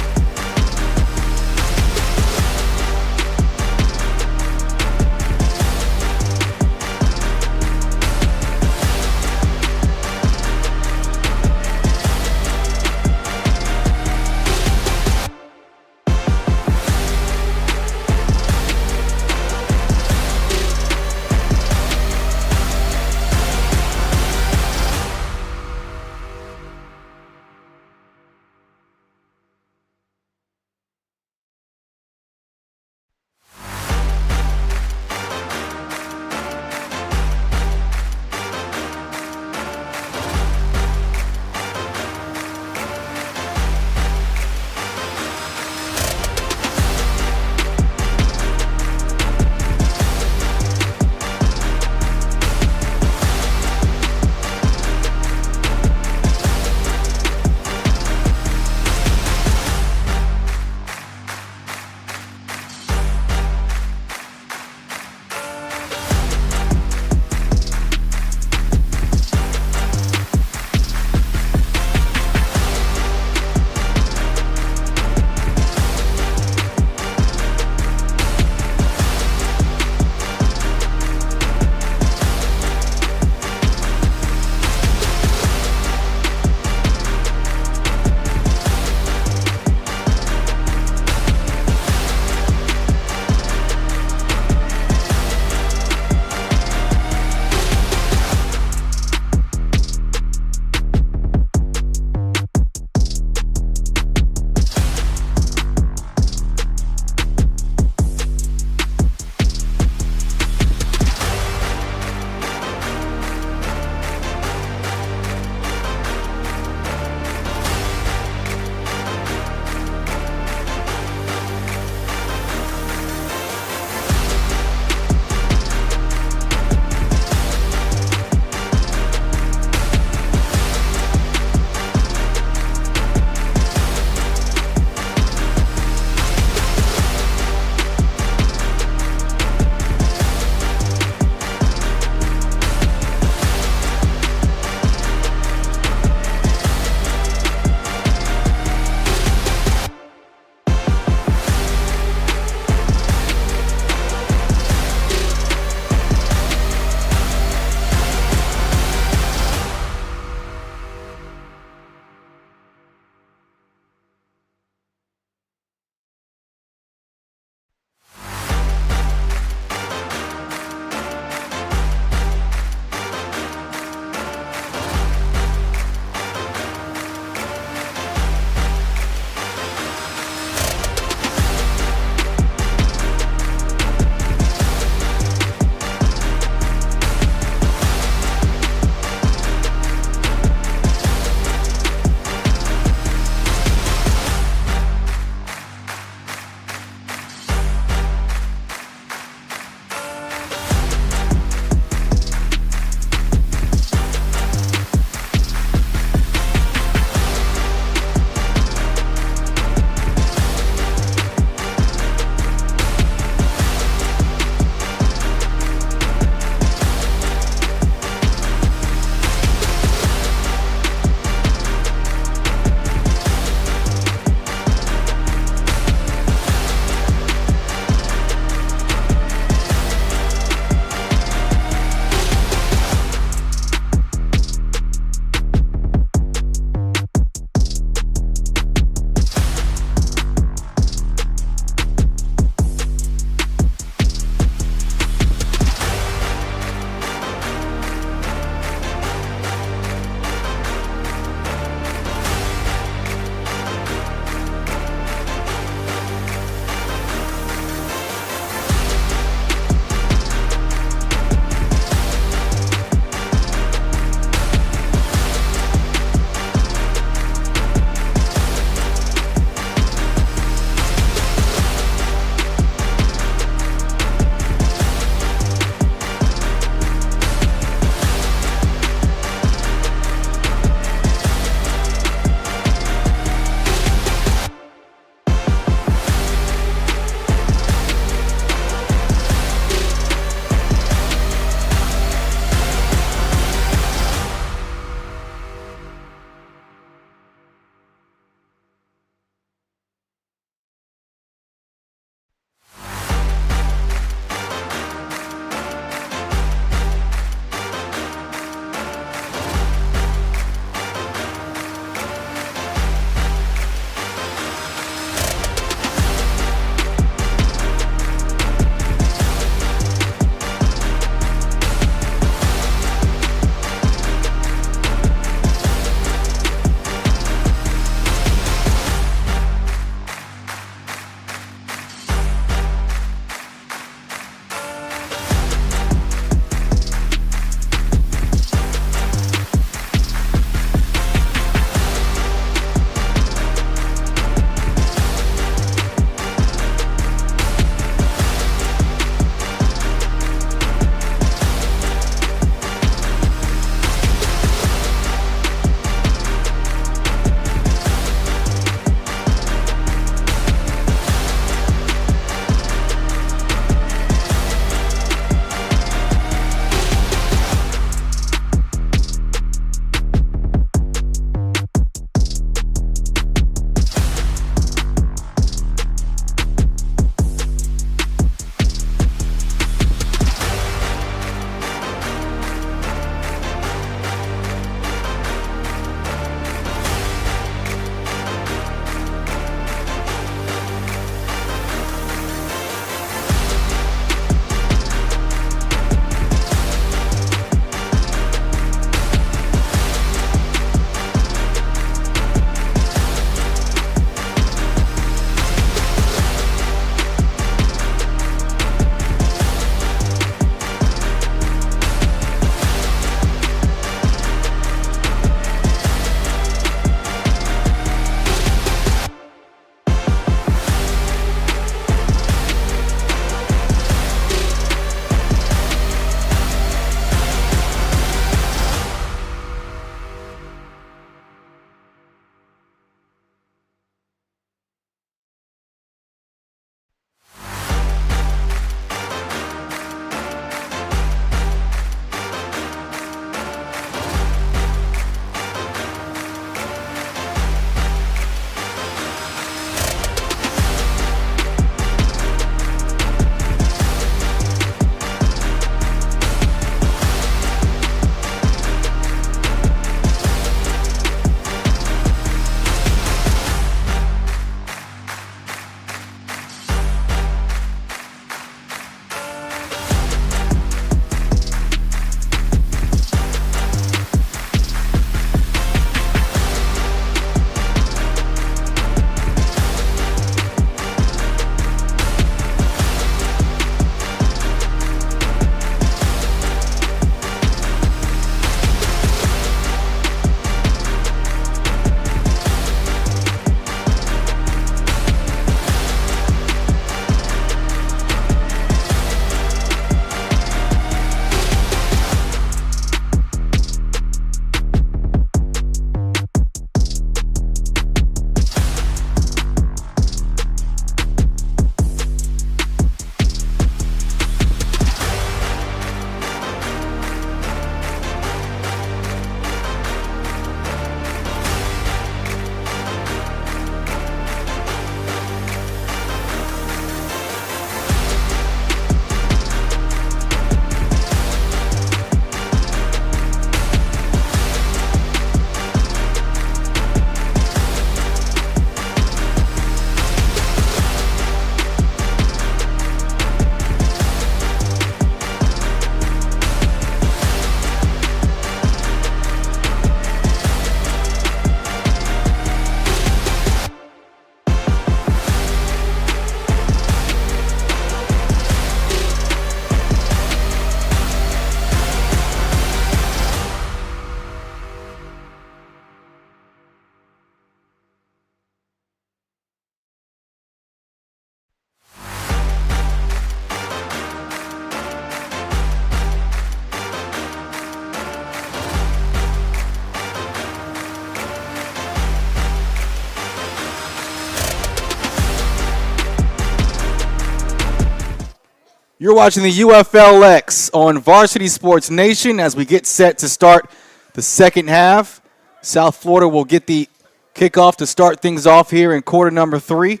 You're watching the UFLX on Varsity Sports Nation as we get set to start the second half. South Florida will get the kickoff to start things off here in quarter number 3.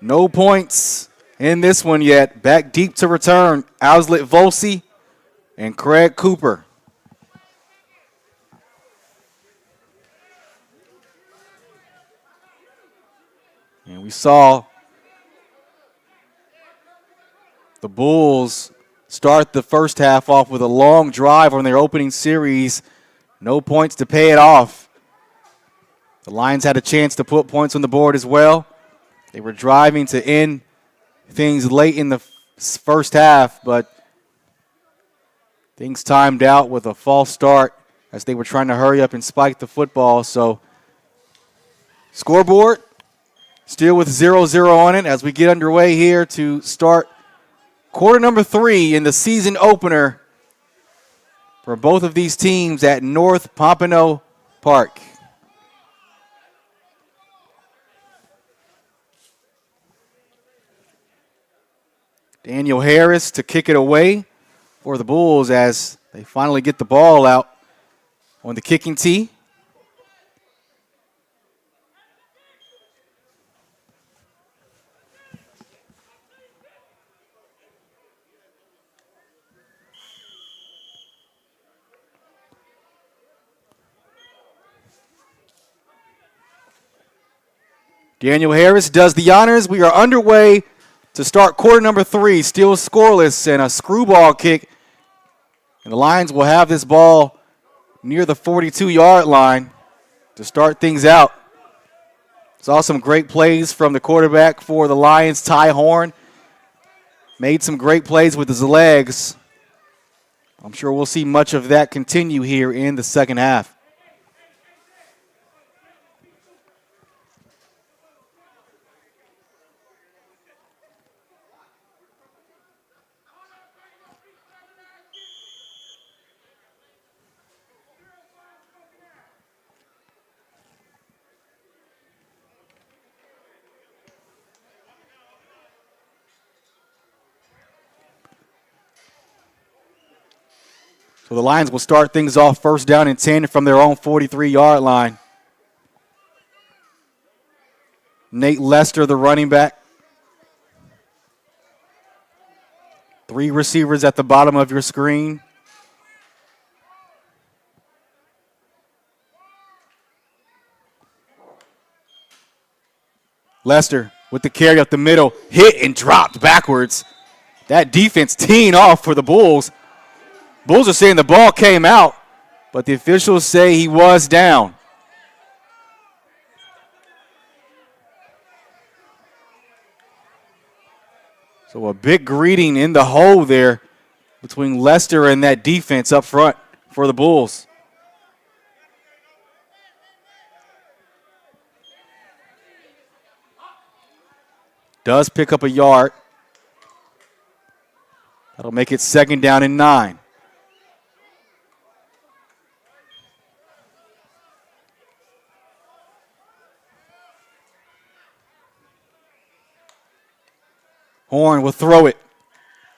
No points in this one yet. Back deep to return, Auslet Volsi and Craig Cooper. And we saw the Bulls start the first half off with a long drive on their opening series. No points to pay it off. The Lions had a chance to put points on the board as well. They were driving to end things late in the first half, but things timed out with a false start as they were trying to hurry up and spike the football. So scoreboard still with 0-0 on it as we get underway here to start quarter number 3 in the season opener for both of these teams at North Pompano Park. Daniel Harris to kick it away for the Bulls as they finally get the ball out on the kicking tee. Daniel Harris does the honors. We are underway to start quarter number 3, still scoreless, and a screwball kick. And the Lions will have this ball near the 42-yard line to start things out. Saw some great plays from the quarterback for the Lions, Ty Horn. Made some great plays with his legs. I'm sure we'll see much of that continue here in the second half. So the Lions will start things off first down and 10 from their own 43-yard line. Nate Lester, the running back. 3 receivers at the bottom of your screen. Lester with the carry up the middle, hit and dropped backwards. That defense teeing off for the Bulls. Bulls are saying the ball came out, but the officials say he was down. So a big greeting in the hole there between Lester and that defense up front for the Bulls. Does pick up a yard. That'll make it second down and 9. Horn will throw it.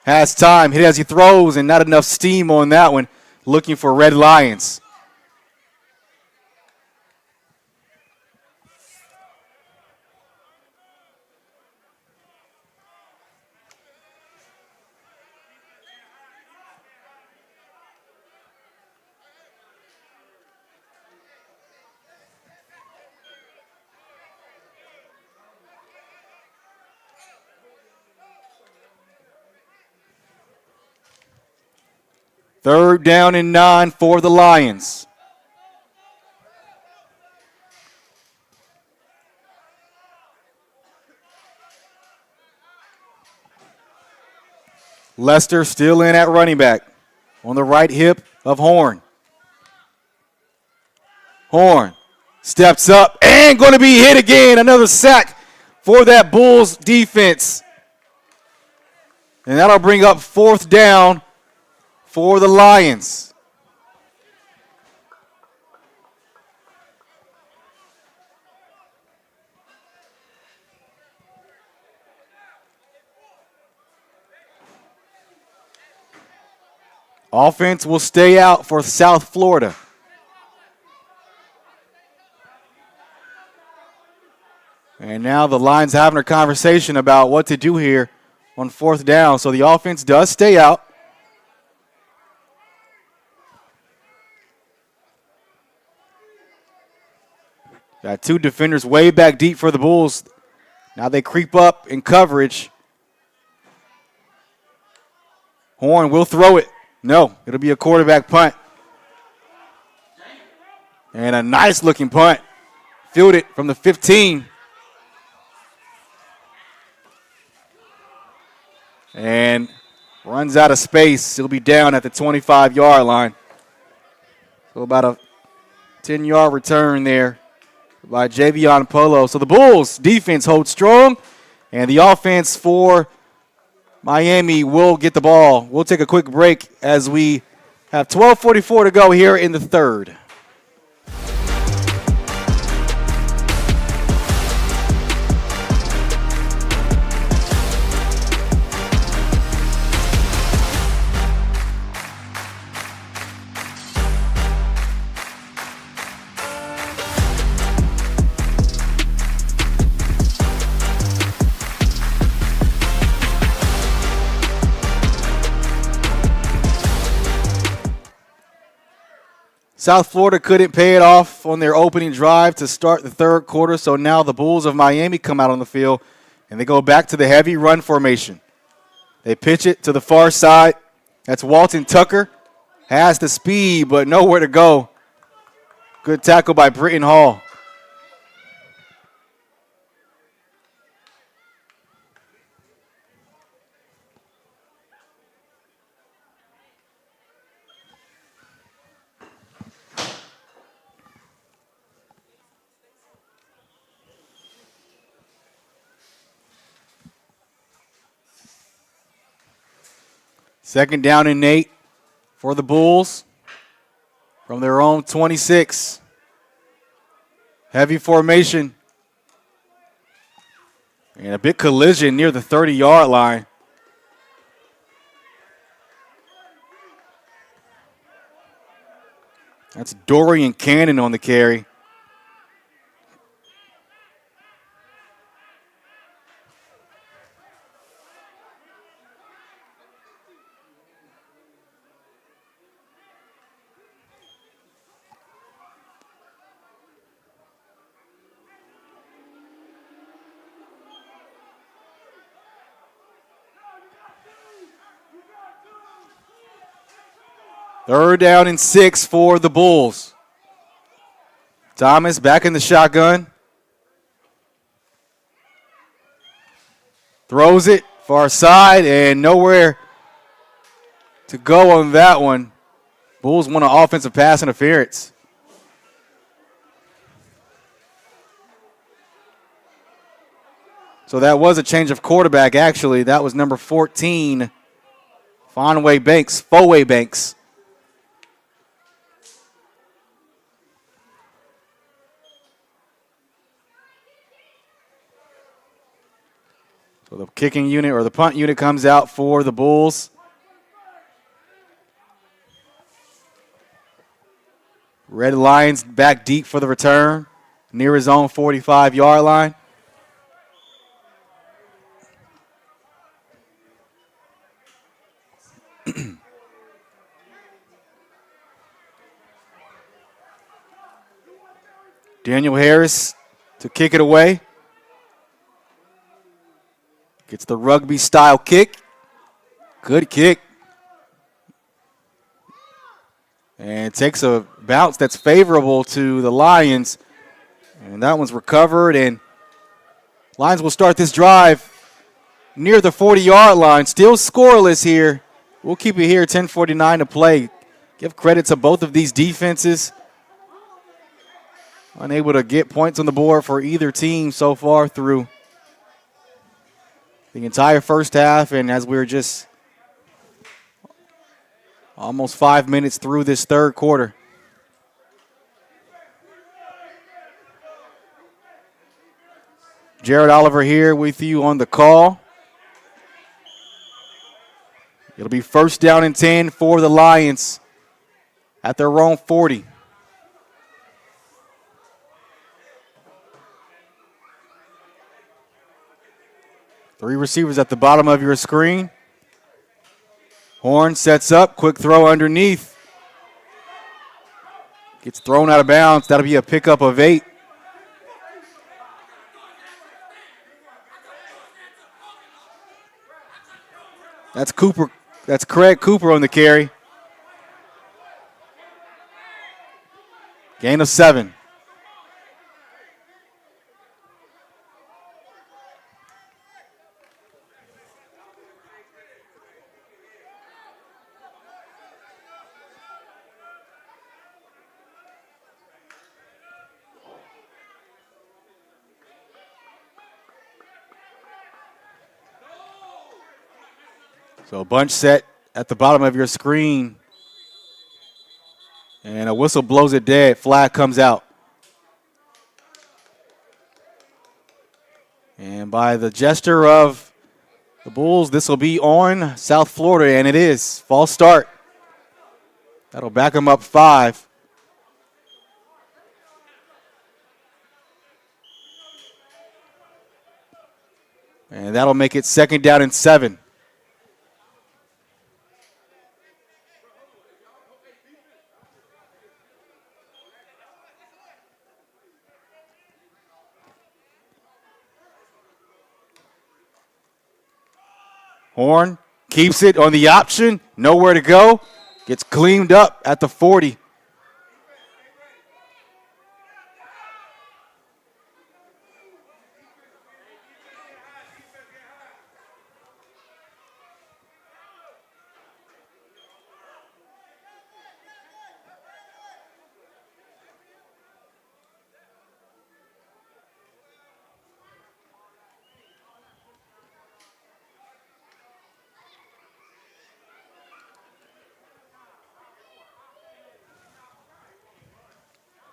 Has time. Hit as he throws, and not enough steam on that one. Looking for Red Lions. Third down and 9 for the Lions. Lester still in at running back on the right hip of Horn. Horn steps up and going to be hit again. Another sack for that Bulls defense. And that'll bring up fourth down for the Lions. Offense will stay out for South Florida. And now the Lions having a conversation about what to do here on 4th down. So the offense does stay out. Got 2 defenders way back deep for the Bulls. Now they creep up in coverage. Horn will throw it. No, it'll be a quarterback punt. And a nice looking punt. Fielded from the 15. And runs out of space. He'll be down at the 25-yard line. So about a 10-yard return there by Javion Polo. So the Bulls defense holds strong, and the offense for Miami will get the ball. We'll take a quick break as we have 12:44 to go here in the third. South Florida couldn't pay it off on their opening drive to start the third quarter, so now the Bulls of Miami come out on the field, and they go back to the heavy run formation. They pitch it to the far side. That's Walton Tucker. Has the speed, but nowhere to go. Good tackle by Britton Hall. Second down and 8 for the Bulls from their own 26. Heavy formation. And a big collision near the 30-yard line. That's Dorian Cannon on the carry. Third down and 6 for the Bulls. Thomas back in the shotgun. Throws it far side and nowhere to go on that one. Bulls want an offensive pass interference. So that was a change of quarterback, actually. That was number 14, Foway Banks. So the kicking unit or the punt unit comes out for the Bulls. Red Lions back deep for the return, near his own 45-yard line. Daniel Harris to kick it away. Gets the rugby-style kick. Good kick. And takes a bounce that's favorable to the Lions. And that one's recovered. And Lions will start this drive near the 40-yard line. Still scoreless here. We'll keep it here, 10:49 to play. Give credit to both of these defenses. Unable to get points on the board for either team so far through the entire first half, and as we're just almost 5 minutes through this third quarter. Jared Oliver here with you on the call. It'll be first down and 10 for the Lions at their own 40. Three receivers at the bottom of your screen. Horn sets up, quick throw underneath. Gets thrown out of bounds. That'll be a pickup of 8. That's Cooper. That's Craig Cooper on the carry. Gain of 7. So a bunch set at the bottom of your screen. And a whistle blows it dead. Flag comes out. And by the gesture of the Bulls, this will be on South Florida, and it is. False start. That'll back them up 5. And that'll make it second down and 7. Horn keeps it on the option, nowhere to go. Gets cleaned up at the 40.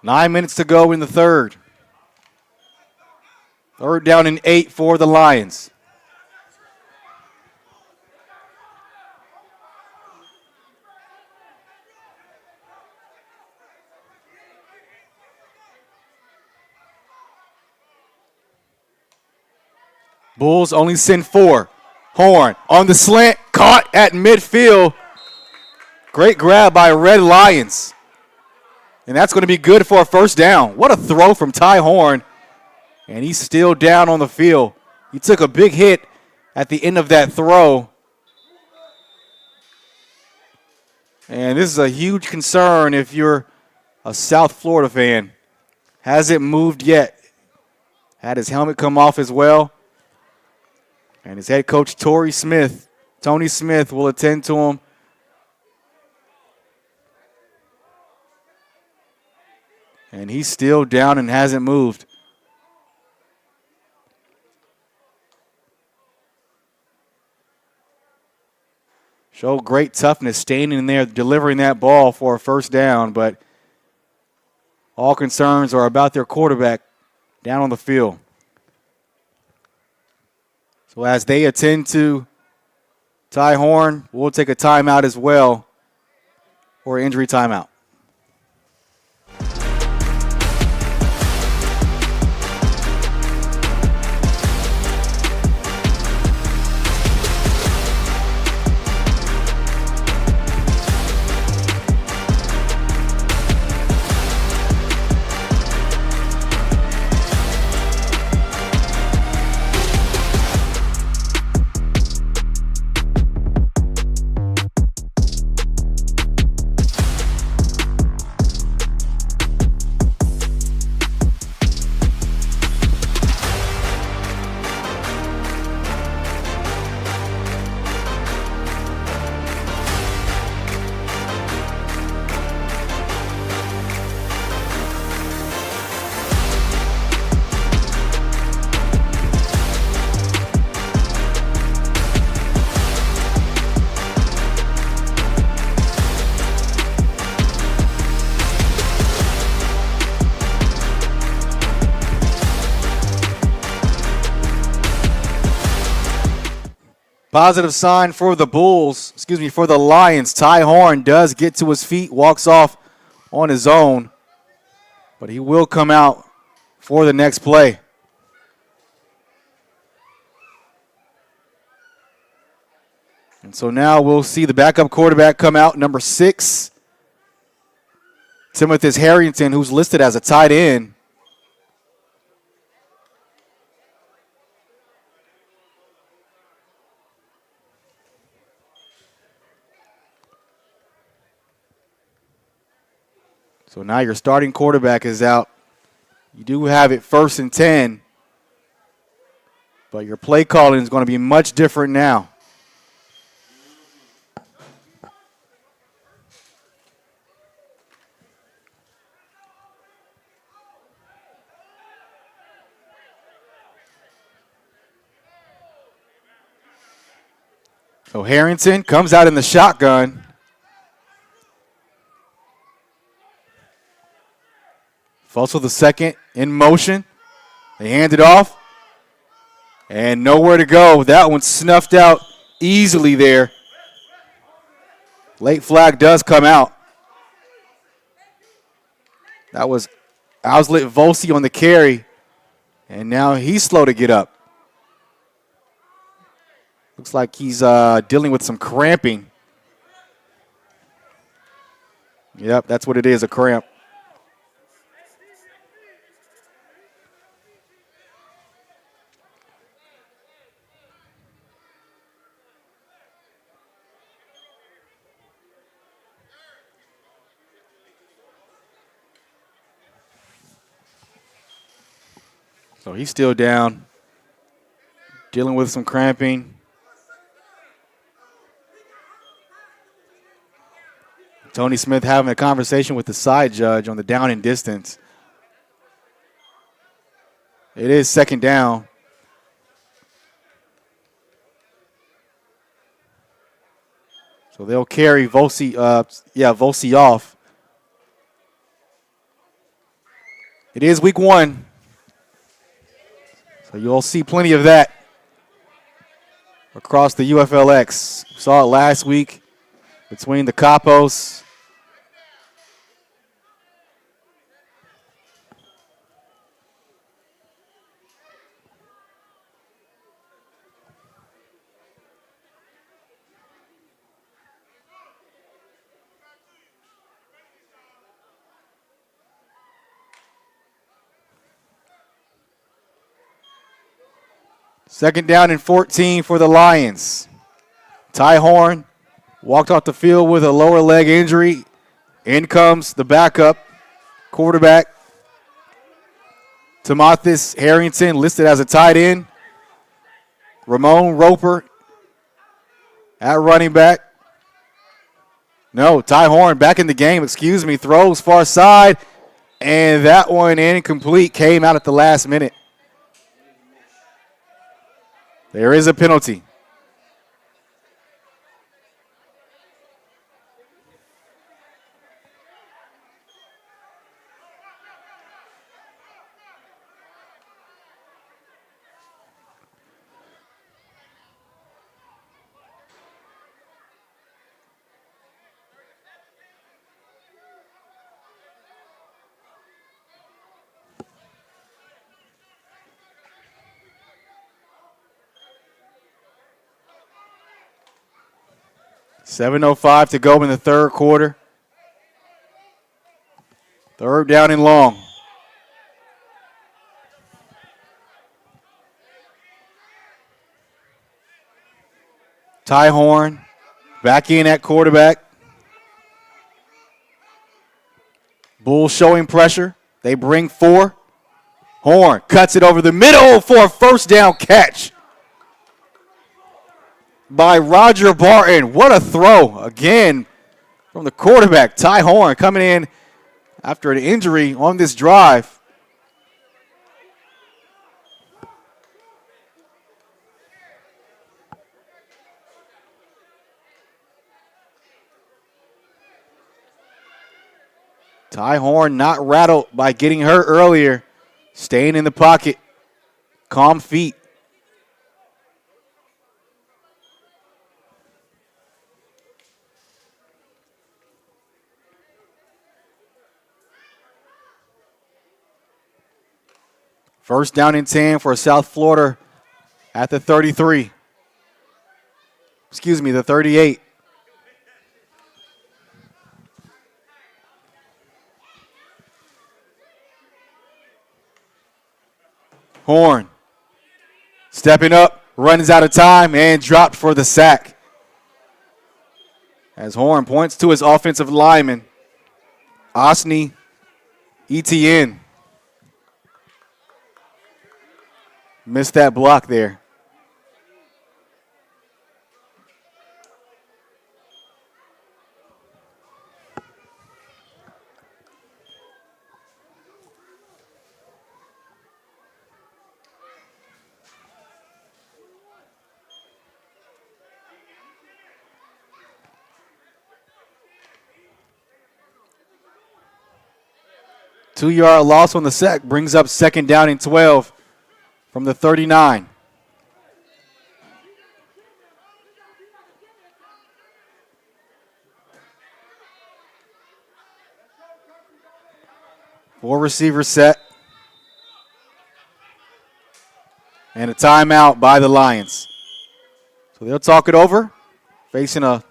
Nine minutes to go in the third. Third down and 8 for the Lions. Bulls only send 4. Horn on the slant, caught at midfield. Great grab by Red Lions. And that's going to be good for a first down. What a throw from Ty Horn. And he's still down on the field. He took a big hit at the end of that throw. And this is a huge concern if you're a South Florida fan. Hasn't moved yet. Had his helmet come off as well. And his head coach, Tony Smith, will attend to him. And he's still down and hasn't moved. Showed great toughness, staying in there, delivering that ball for a first down, but all concerns are about their quarterback down on the field. So as they attend to Ty Horn, we'll take a timeout as well, or injury timeout. Positive sign for the Bulls, for the Lions. Ty Horn does get to his feet, walks off on his own, but he will come out for the next play. And so now we'll see the backup quarterback come out, number 6, Timothy Harrington, who's listed as a tight end. So now your starting quarterback is out. You do have it 1st and 10, but your play calling is going to be much different now. So Harrington comes out in the shotgun. Fussell the second in motion. They hand it off. And nowhere to go. That one snuffed out easily there. Late flag does come out. That was Auslet Volsi on the carry. And now he's slow to get up. Looks like he's dealing with some cramping. Yep, that's what it is, a cramp. So he's still down, dealing with some cramping. Tony Smith having a conversation with the side judge on the down and distance. It is 2nd down. So they'll carry Volsi off. It is week 1. So you'll see plenty of that across the UFLX. Saw it last week between the Capos. Second down and 14 for the Lions. Ty Horn walked off the field with a lower leg injury. In comes the backup quarterback, Timothy Harrington, listed as a tight end. Ramon Roper at running back. No, Ty Horn back in the game, throws far side, and that one incomplete, came out at the last minute. There is a penalty. .7:05 to go in the third quarter. 3rd down and long. Ty Horn back in at quarterback. Bulls showing pressure. They bring 4. Horn cuts it over the middle for a 1st down catch by Roger Barton. What a throw again from the quarterback. Ty Horn coming in after an injury on this drive. Ty Horn not rattled by getting hurt earlier, staying in the pocket, calm feet. First down and 10 for South Florida at the 33. Excuse me, the 38. Horn stepping up, runs out of time, and dropped for the sack. As Horn points to his offensive lineman, Osni Etienne. Missed that block there. Two-yard loss on the sack brings up second down and 12 from the 39. Four receivers set. And a timeout by the Lions. So they'll talk it over, facing a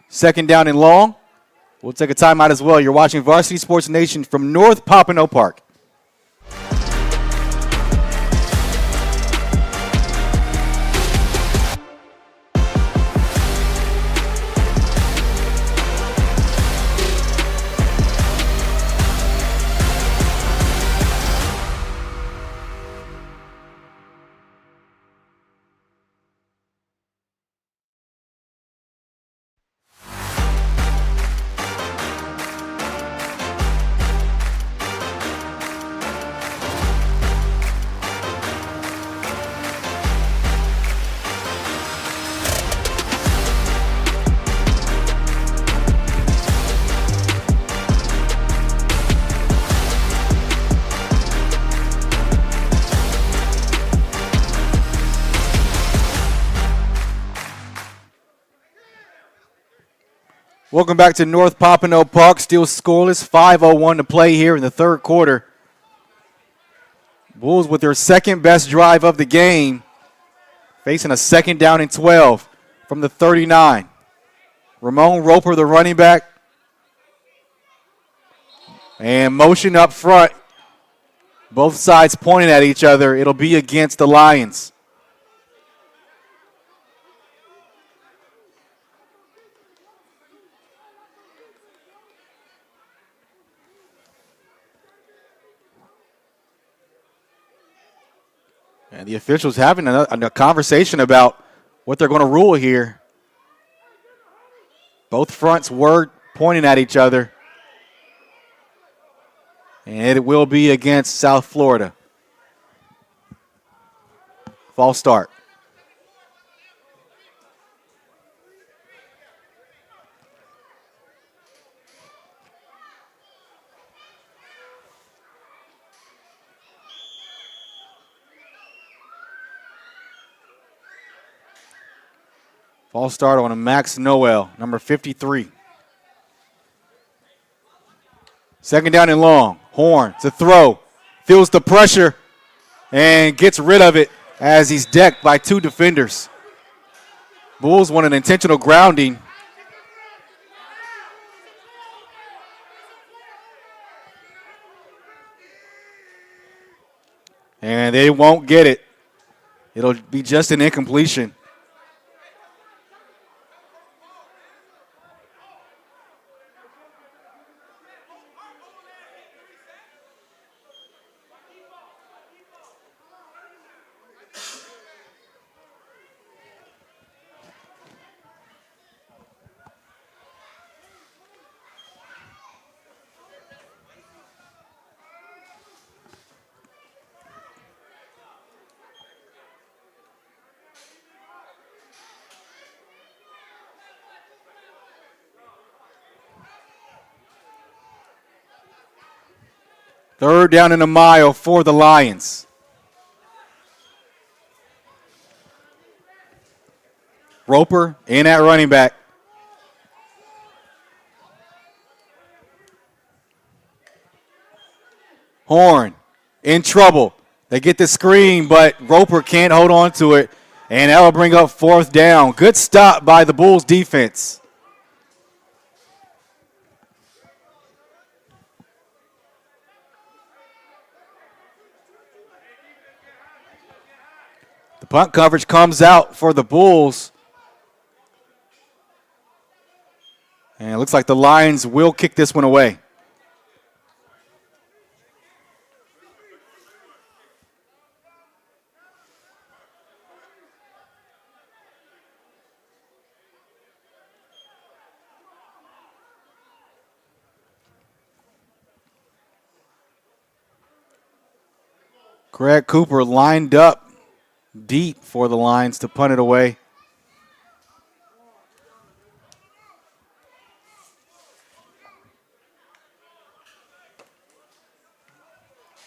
second down and long. We'll take a timeout as well. You're watching Varsity Sports Nation from North Pompano Park. Welcome back to North Pompano Park. Still scoreless, 5:01 to play here in the third quarter. Bulls with their second best drive of the game, facing a second down and 12 from the 39. Ramon Roper, the running back, and motion up front. Both sides pointing at each other. It'll be against the Lions. And the officials having a conversation about what they're going to rule here. Both fronts were pointing at each other. And it will be against South Florida. False start. False start on a Max Noel, number 53. Second down and long. Horn to throw. Feels the pressure and gets rid of it as he's decked by two defenders. Bulls want an intentional grounding. And they won't get it. It'll be just an incompletion. Third down and a mile for the Lions. Roper in at running back. Horn in trouble. They get the screen, but Roper can't hold on to it, and that'll bring up 4th down. Good stop by the Bulls defense. The punt coverage comes out for the Bulls. And it looks like the Lions will kick this one away. Greg Cooper lined up deep for the Lions to punt it away.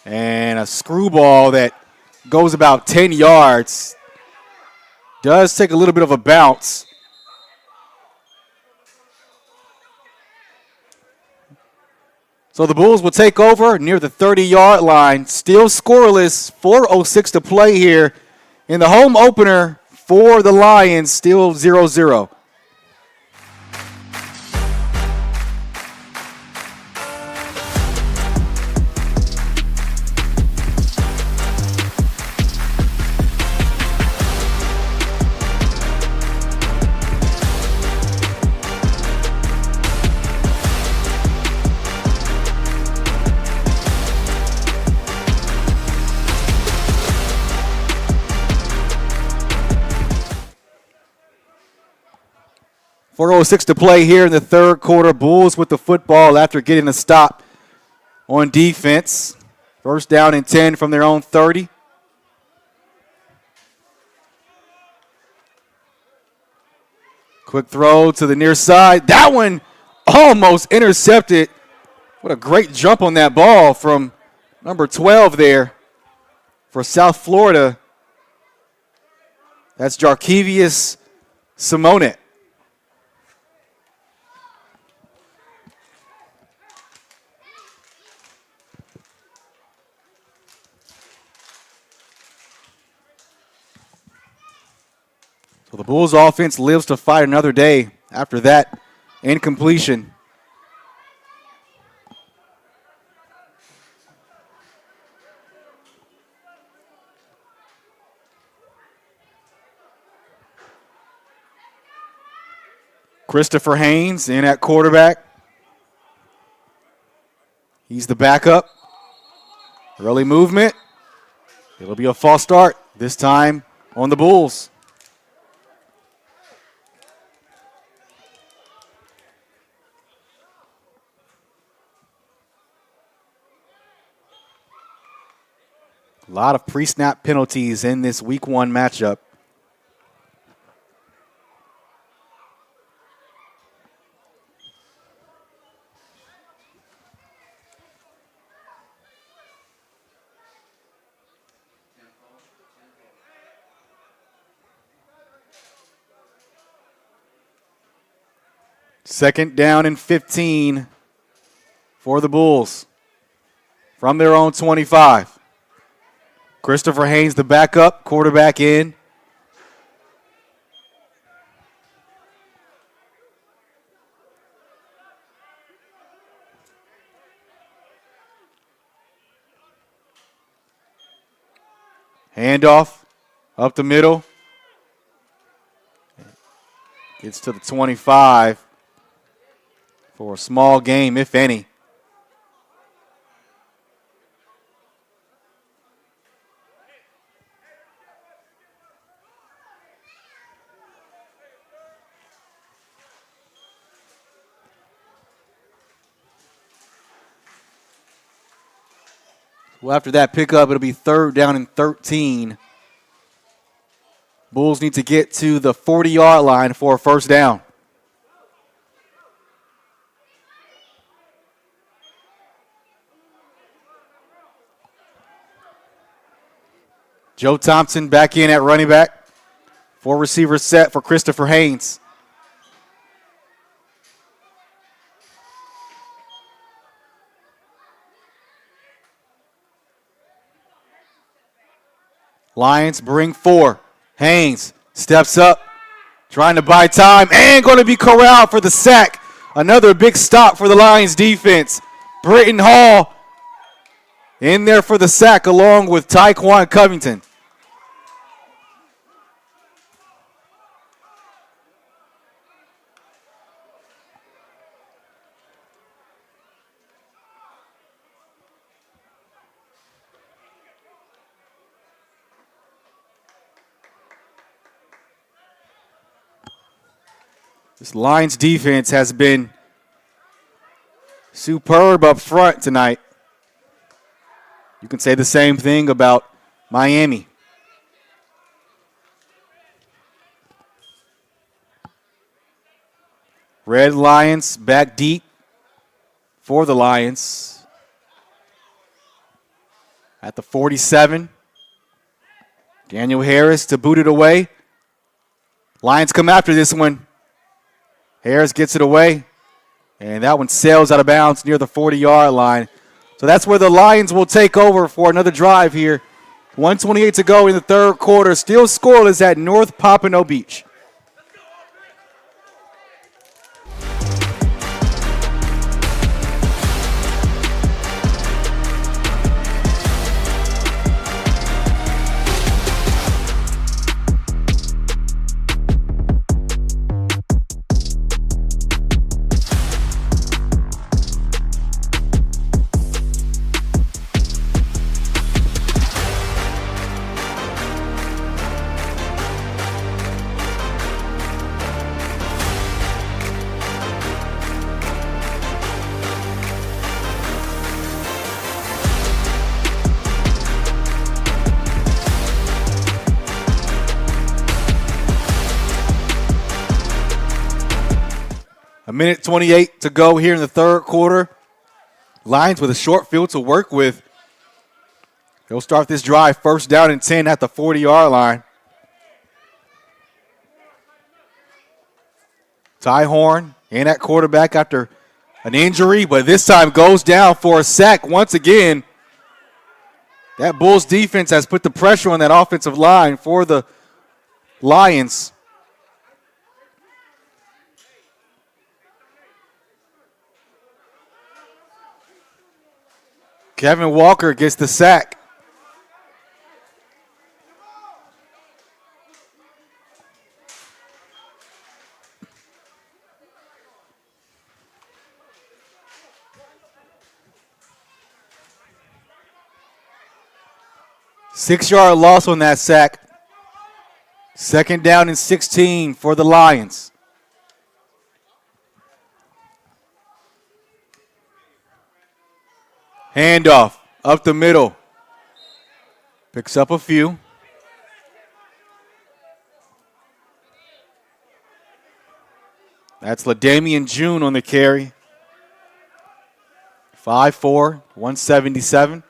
And a screwball that goes about 10 yards. Does take a little bit of a bounce. So the Bulls will take over near the 30-yard line. Still scoreless. 4:06 to play here in the home opener for the Lions. Still 0-0. .406 to play here in the third quarter. Bulls with the football after getting a stop on defense. First down and 10 from their own 30. Quick throw to the near side. That one almost intercepted. What a great jump on that ball from number 12 there for South Florida. That's Jarkevius Simonet. So the Bulls offense lives to fight another day after that incompletion. Christopher Haynes in at quarterback. He's the backup. Early movement. It'll be a false start, this time on the Bulls. A lot of pre-snap penalties in this week 1 matchup. Second down and 15 for the Bulls from their own 25. Christopher Haynes, the backup, quarterback in. Handoff up the middle. Gets to the 25 for a small game, if any. Well, after that pickup, it'll be third down and 13. Bulls need to get to the 40-yard line for a first down. Joe Thompson back in at running back. 4 receivers set for Christopher Haynes. Lions bring 4. Haynes steps up, trying to buy time, and going to be corralled for the sack. Another big stop for the Lions defense. Britton Hall in there for the sack along with Tyquan Covington. This Lions defense has been superb up front tonight. You can say the same thing about Miami. Red Lions back deep for the Lions. At the 47. Daniel Harris to boot it away. Lions come after this one. Harris gets it away, and that one sails out of bounds near the 40-yard line. So that's where the Lions will take over for another drive here. 1:28 to go in the third quarter. Still scoreless at North Pompano Beach. A minute 28 to go here in the third quarter. Lions with a short field to work with. They'll start this drive first down and 10 at the 40-yard line. Ty Horn in at quarterback after an injury, but this time goes down for a sack once again. That Bulls defense has put the pressure on that offensive line for the Lions. Kevin Walker gets the sack. Six-yard loss on that sack. Second down and 16 for the Lions. Handoff up the middle. Picks up a few. That's LaDamian June on the carry. 5'4", 177.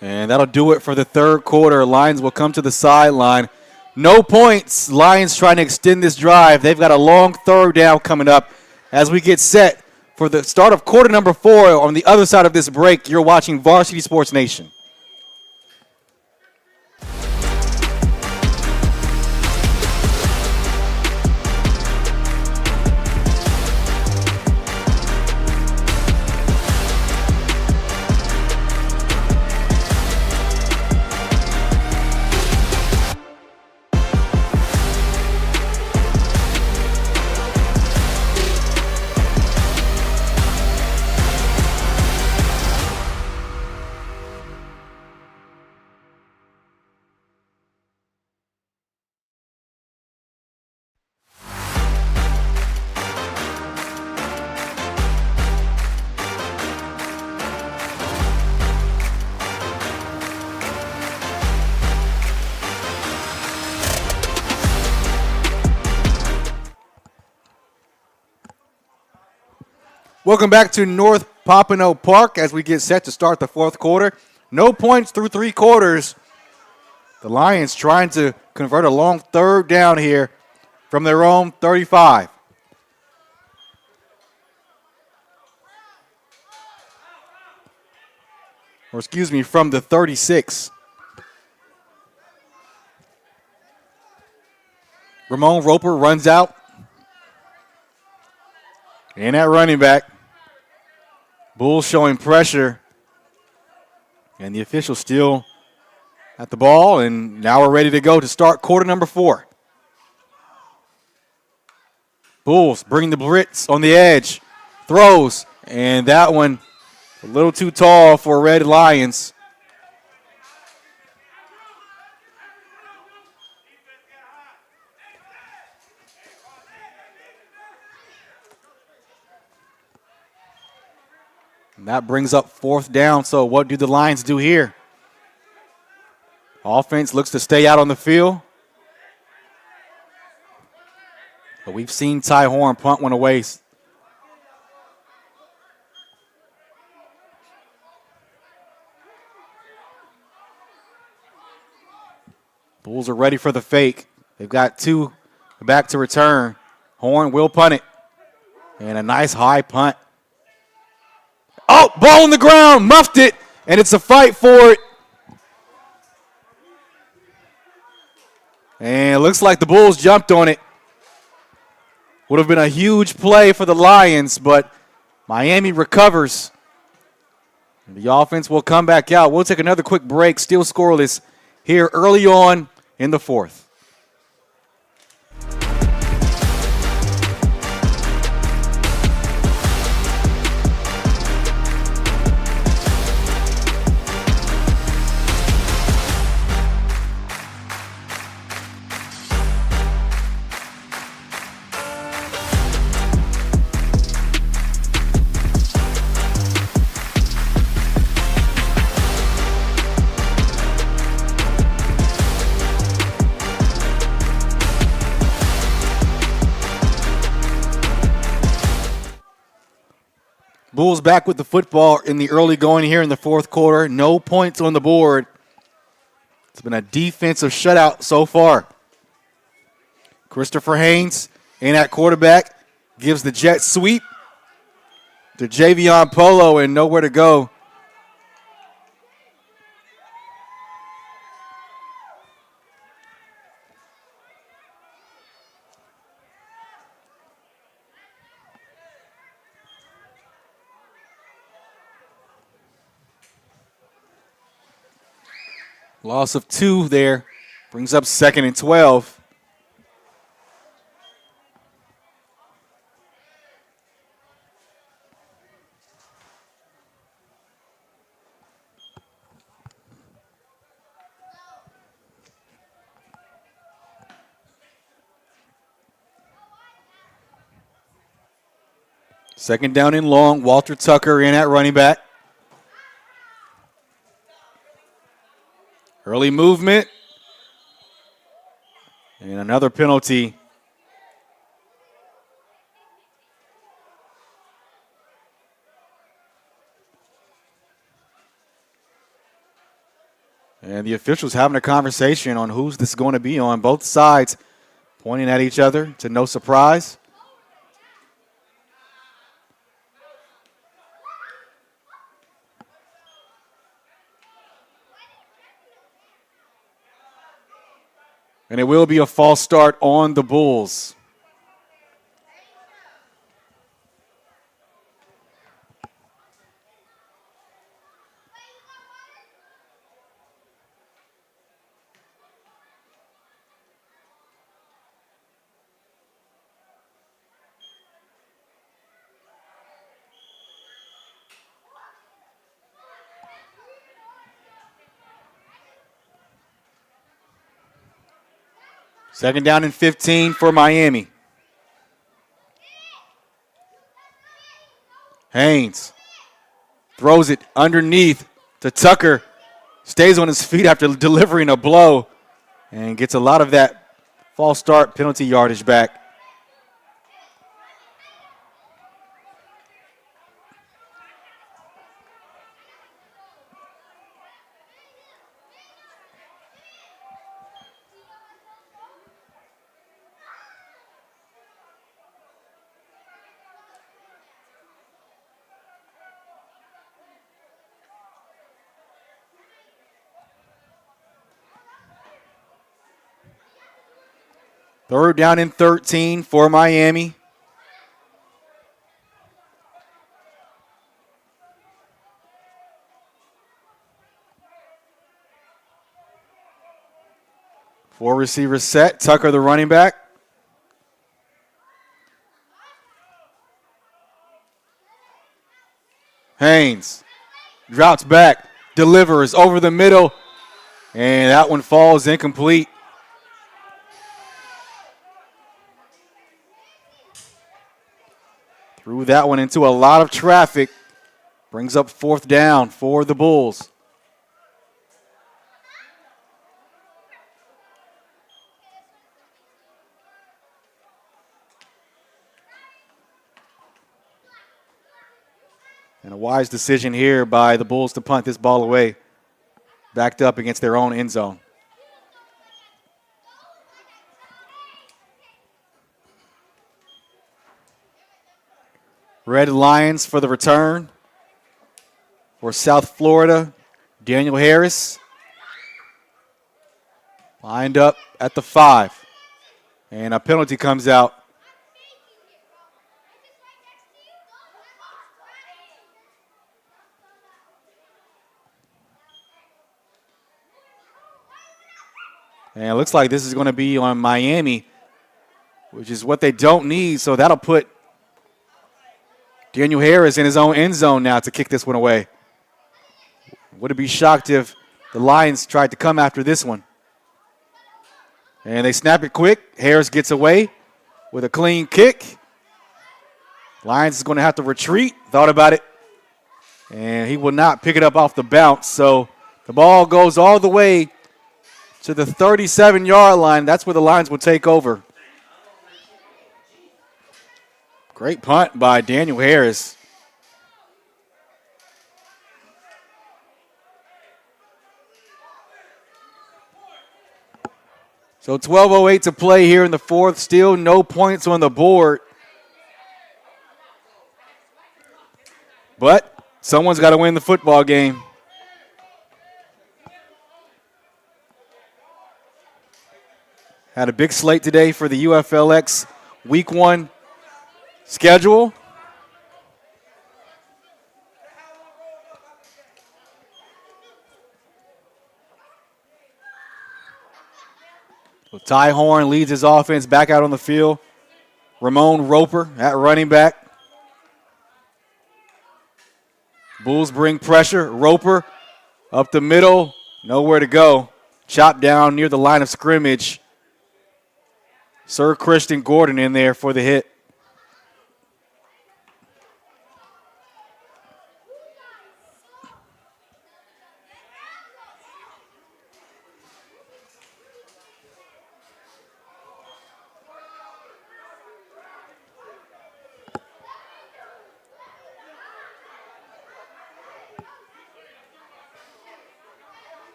And that'll do it for the third quarter. Lions will come to the sideline. No points. Lions trying to extend this drive. They've got a long third down coming up as we get set for the start of quarter number 4. On the other side of this break, you're watching Varsity Sports Nation. Welcome back to North Pompano Park as we get set to start the fourth quarter. No points through 3 quarters. The Lions trying to convert a long third down here from their own 35. from the 36. Ramon Roper runs out. And at running back, Bulls showing pressure. And the official still at the ball, and now we're ready to go to start quarter number 4. Bulls bring the blitz on the edge, throws, and that one a little too tall for Red Lions. And that brings up 4th down, so what do the Lions do here? Offense looks to stay out on the field. But we've seen Ty Horn punt one away. Bulls are ready for the fake. They've got 2 back to return. Horn will punt it. And a nice high punt. Oh, ball on the ground, muffed it, and it's a fight for it. And it looks like the Bulls jumped on it. Would have been a huge play for the Lions, but Miami recovers. The offense will come back out. We'll take another quick break. Still scoreless here early on in the 4th. Bulls back with the football in the early going here in the 4th quarter. No points on the board. It's been a defensive shutout so far. Christopher Haynes in at quarterback gives the jet sweep to Javion Polo and nowhere to go. Loss of 2 there. Brings up 2nd and 12. Second down and long. Walter Tucker in at running back. Early movement. And another penalty. And the officials having a conversation on who's this going to be on. Both sides pointing at each other to no surprise. And it will be a false start on the Bulls. Second down and 15 for Miami. Haynes throws it underneath to Tucker. Stays on his feet after delivering a blow and gets a lot of that false start penalty yardage back. Third down and 13 for Miami. Four receivers set. Tucker, the running back. Haynes drops back, delivers over the middle, and that one falls incomplete. Threw that one into a lot of traffic. Brings up fourth down for the Bulls. And a wise decision here by the Bulls to punt this ball away, backed up against their own end zone. Red Lions for the return. For South Florida, Daniel Harris. Lined up at the 5. And a penalty comes out. And it looks like this is going to be on Miami, which is what they don't need. So that'll put Daniel Harris in his own end zone now to kick this one away. Wouldn't be shocked if the Lions tried to come after this one. And they snap it quick. Harris gets away with a clean kick. Lions is going to have to retreat. Thought about it. And he will not pick it up off the bounce. So the ball goes all the way to the 37-yard line. That's where the Lions will take over. Great punt by Daniel Harris. So 12:08 to play here in the fourth. Still no points on the board. But someone's got to win the football game. Had a big slate today for the UFLX Week 1 schedule. So Ty Horn leads his offense back out on the field. Ramon Roper at running back. Bulls bring pressure. Roper up the middle. Nowhere to go. Chopped down near the line of scrimmage. Sir Christian Gordon in there for the hit.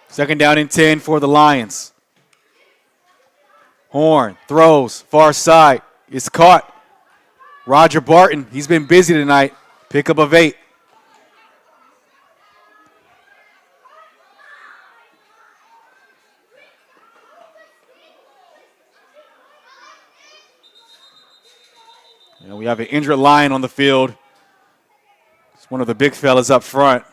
Second down and 10 for the Lions. Horn throws, far side. It's caught. Roger Barton, he's been busy tonight. Pickup of 8. And we have an injured Lion on the field. It's one of the big fellas up front.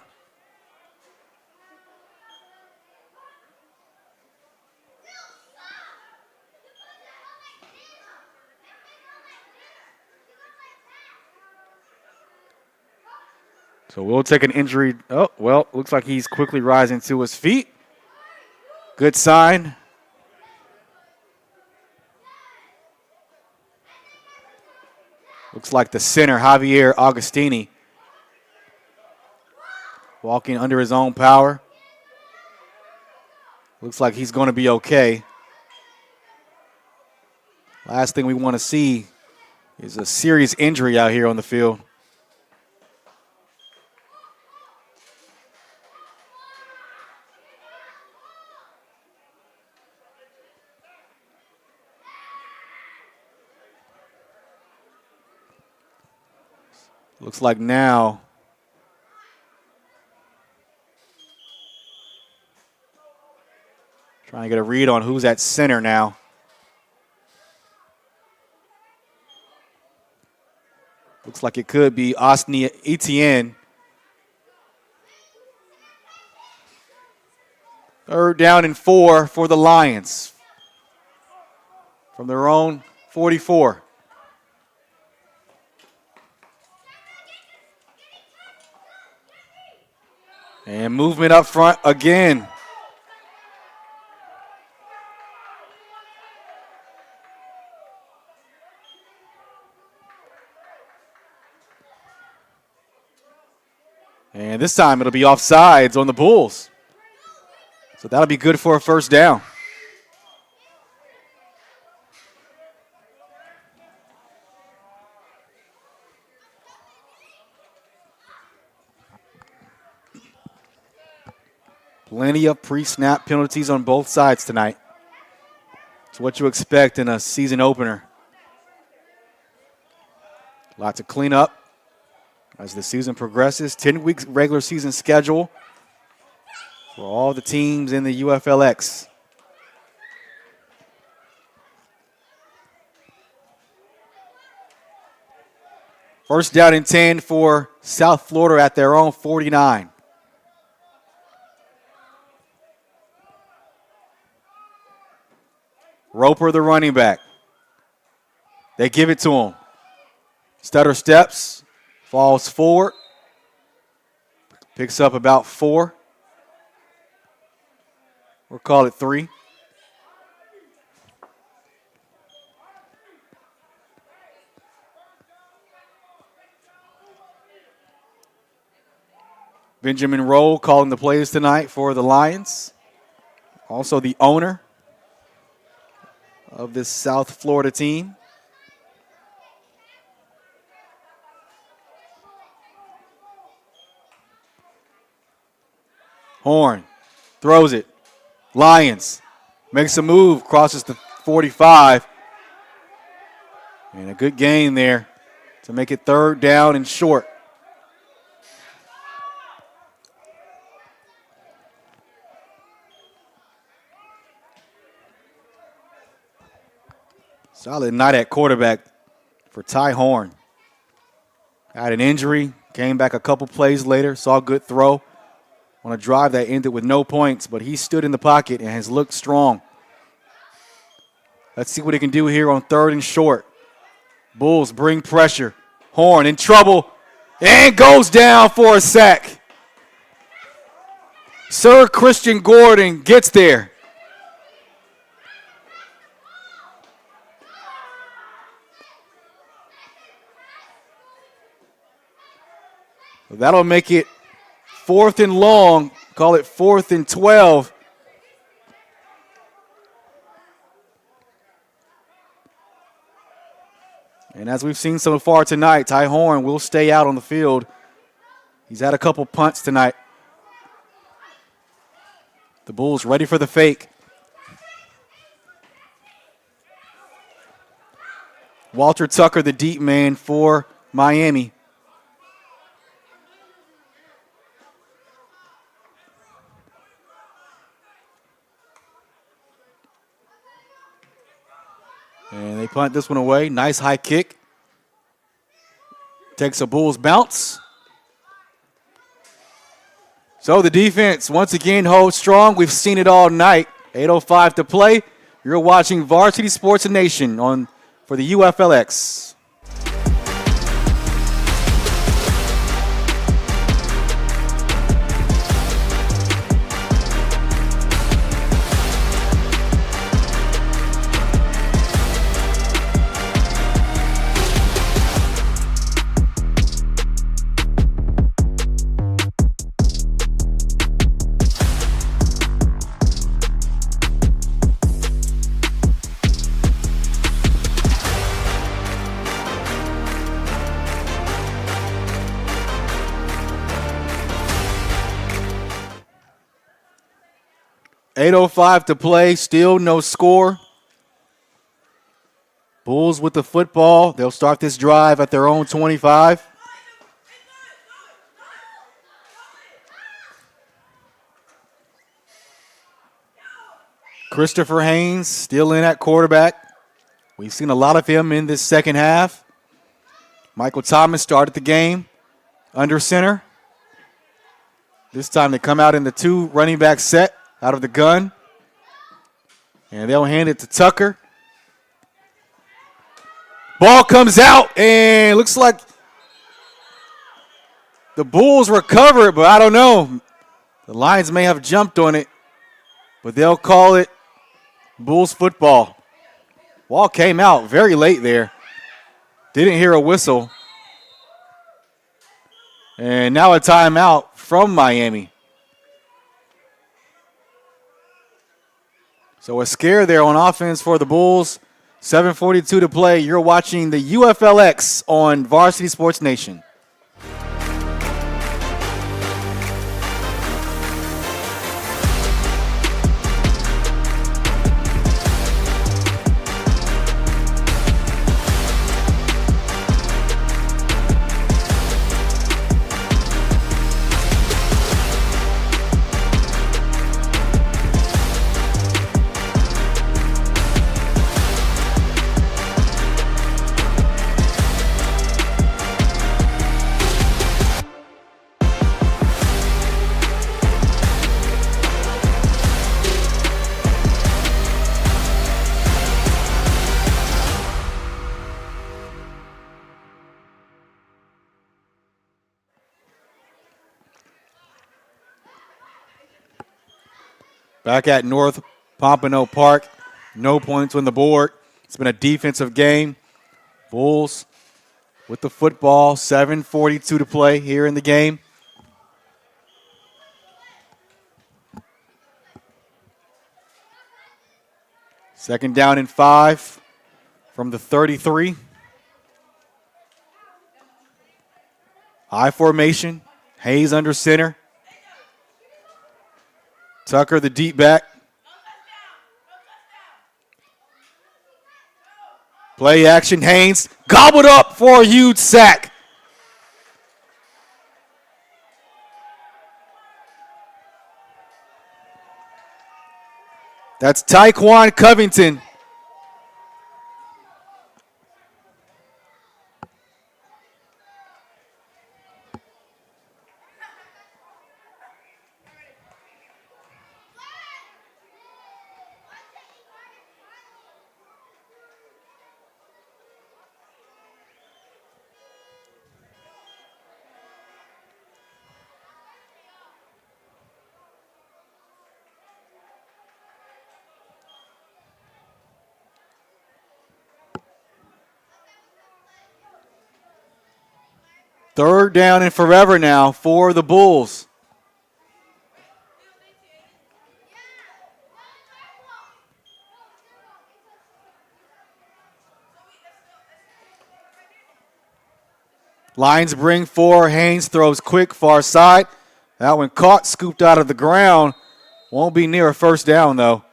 So we'll take an injury. Oh, well, looks like he's quickly rising to his feet. Good sign. Looks like the center, Javier Agostini, walking under his own power. Looks like he's going to be okay. Last thing we want to see is a serious injury out here on the field. Looks like now trying to get a read on who's at center now. Looks like it could be Osni Etienne. Third down and 4 for the Lions from their own 44. And movement up front again. And this time it'll be offsides on the Bulls. So that'll be good for a first down. Plenty of pre-snap penalties on both sides tonight. It's what you expect in a season opener. Lots of cleanup as the season progresses. 10 weeks regular season schedule for all the teams in the UFLX. First down and 10 for South Florida at their own 49. Roper, the running back. They give it to him. Stutter steps, falls forward, picks up about 4. We'll call it 3. Benjamin Rowe calling the plays tonight for the Lions. Also the owner of this South Florida team. Horn throws it. Lions makes a move, crosses the 45. And a good gain there to make it third down and short. Solid night at quarterback for Ty Horn. Had an injury, came back a couple plays later, saw a good throw on a drive that ended with no points, but he stood in the pocket and has looked strong. Let's see what he can do here on third and short. Bulls bring pressure. Horn in trouble and goes down for a sack. Sir Christian Gordon gets there. That'll make it 4th and long. Call it 4th and 12. And as we've seen so far tonight, Ty Horn will stay out on the field. He's had a couple punts tonight. The Bulls ready for the fake. Walter Tucker, the deep man for Miami. And they punt this one away. Nice high kick. Takes a Bulls bounce. So the defense once again holds strong. We've seen it all night. 8:05 to play. You're watching Varsity Sports Nation for the UFLX. 8:05 to play, still no score. Bulls with the football. They'll start this drive at their own 25. Christopher Haynes still in at quarterback. We've seen a lot of him in this second half. Michael Thomas started the game under center. This time they come out in the 2 running back set out of the gun. And they'll hand it to Tucker. Ball comes out, and looks like the Bulls recover, but I don't know. The Lions may have jumped on it, but they'll call it Bulls football. Ball came out very late there. Didn't hear a whistle. And now a timeout from Miami. So a scare there on offense for the Bulls. 7:42 to play. You're watching the UFLX on Varsity Sports Nation. Back at North Pompano Park, no points on the board. It's been a defensive game. Bulls with the football, 7:42 to play here in the game. Second down and 5 from the 33. High formation, Hayes under center. Tucker, the deep back. Play action, Haynes gobbled up for a huge sack. That's Tyquan Covington. Third down and forever now for the Bulls. Lions bring 4. Haynes throws quick far side. That one caught, scooped out of the ground. Won't be near a first down, though.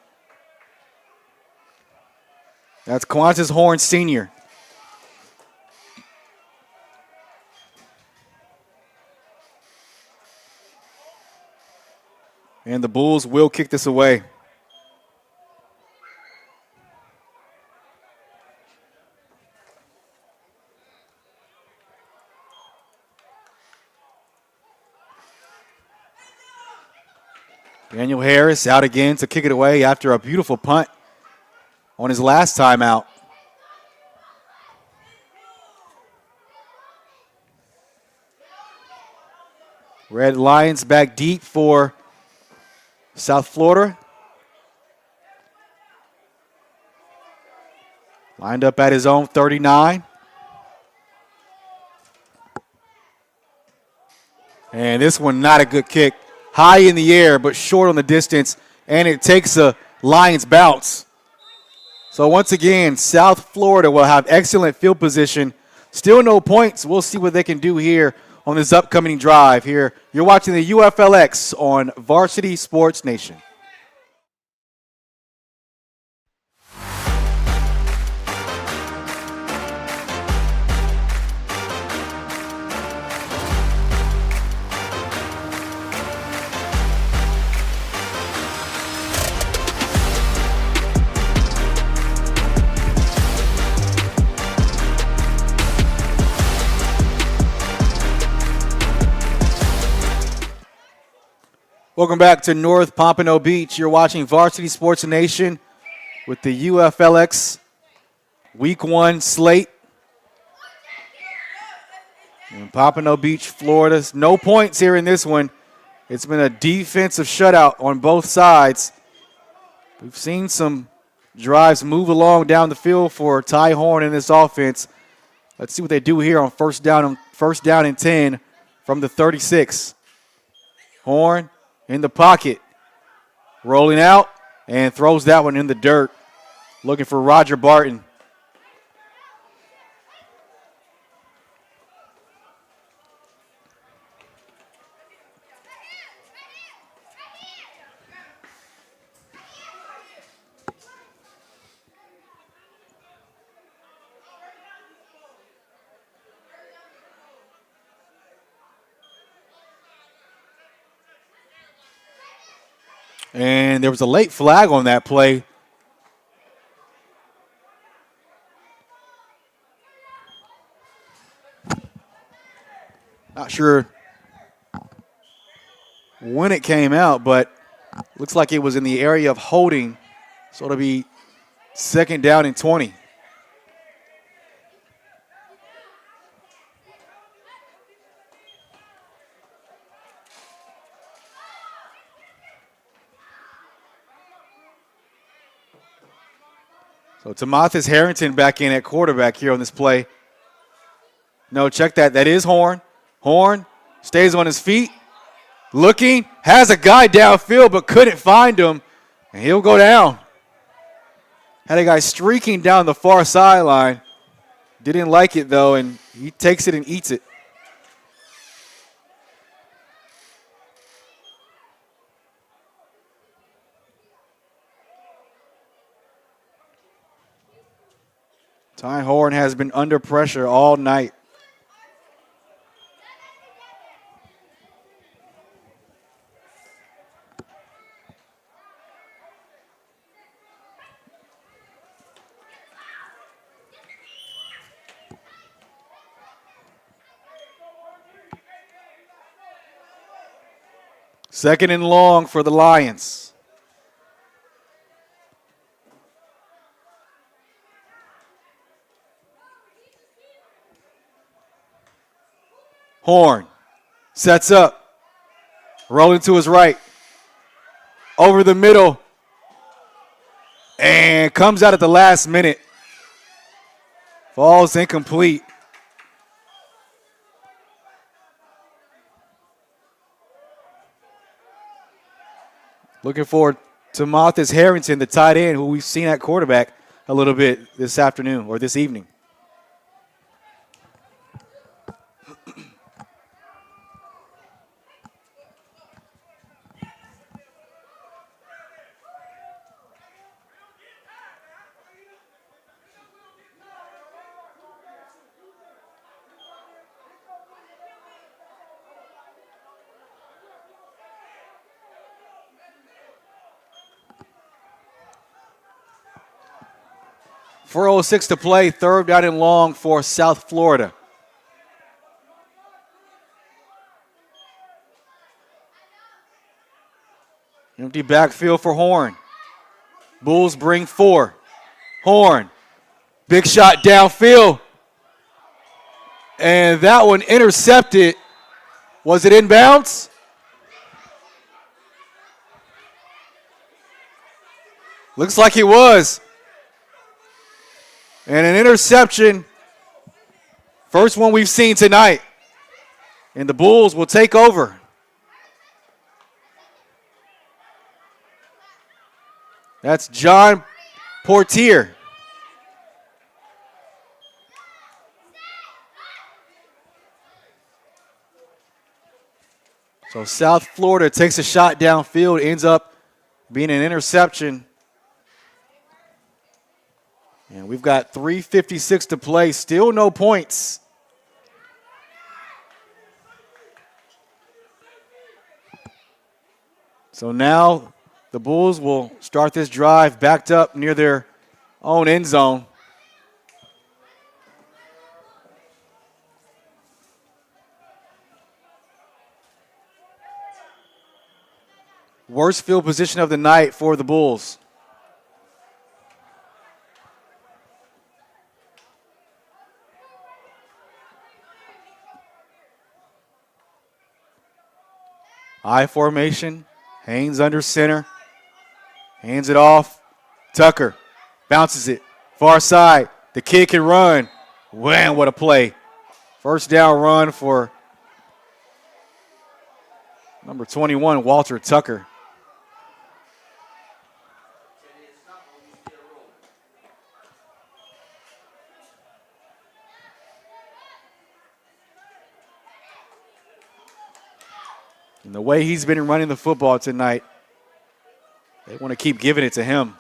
That's Qantas Horn Sr. And the Bulls will kick this away. Daniel Harris out again to kick it away after a beautiful punt on his last time out. Red Lions back deep for South Florida. Lined up at his own 39. And this one not a good kick. High in the air, but short on the distance, and it takes a Lions bounce. So once again, South Florida will have excellent field position. Still no points. We'll see what they can do here on this upcoming drive here. You're watching the UFLX on Varsity Sports Nation. Welcome back to North Pompano Beach. You're watching Varsity Sports Nation with the UFLX Week 1 slate. In Pompano Beach, Florida. No points here in this one. It's been a defensive shutout on both sides. We've seen some drives move along down the field for Ty Horn in this offense. Let's see what they do here on first down and 10 from the 36. Horn in the pocket, rolling out, and throws that one in the dirt, looking for Roger Barton. And there was a late flag on that play. Not sure when it came out, but looks like it was in the area of holding. So it'll be second down and 20. So Tomathis Harrington back in at quarterback here on this play. No, check that. That is Horn. Horn stays on his feet, looking, has a guy downfield but couldn't find him, and he'll go down. Had a guy streaking down the far sideline. Didn't like it, though, and he takes it and eats it. Ty Horn has been under pressure all night. Second and long for the Lions. Horn sets up, rolling to his right, over the middle, and comes out at the last minute. Falls incomplete. Looking for Tomathis Harrington, the tight end, who we've seen at quarterback a little bit this afternoon or this evening. .406 to play, third down and long for South Florida. Empty backfield for Horn. Bulls bring 4. Horn, big shot downfield. And that one intercepted. Was it inbounds? Looks like it was. And an interception, first one we've seen tonight. And the Bulls will take over. That's John Portier. So South Florida takes a shot downfield, ends up being an interception. And we've got 3:56 to play, still no points. So now the Bulls will start this drive backed up near their own end zone. Worst field position of the night for the Bulls. I formation. Haynes under center. Hands it off. Tucker bounces it. Far side. The kid can run. Wham, what a play. First down run for number 21, Walter Tucker. And the way he's been running the football tonight, they want to keep giving it to him.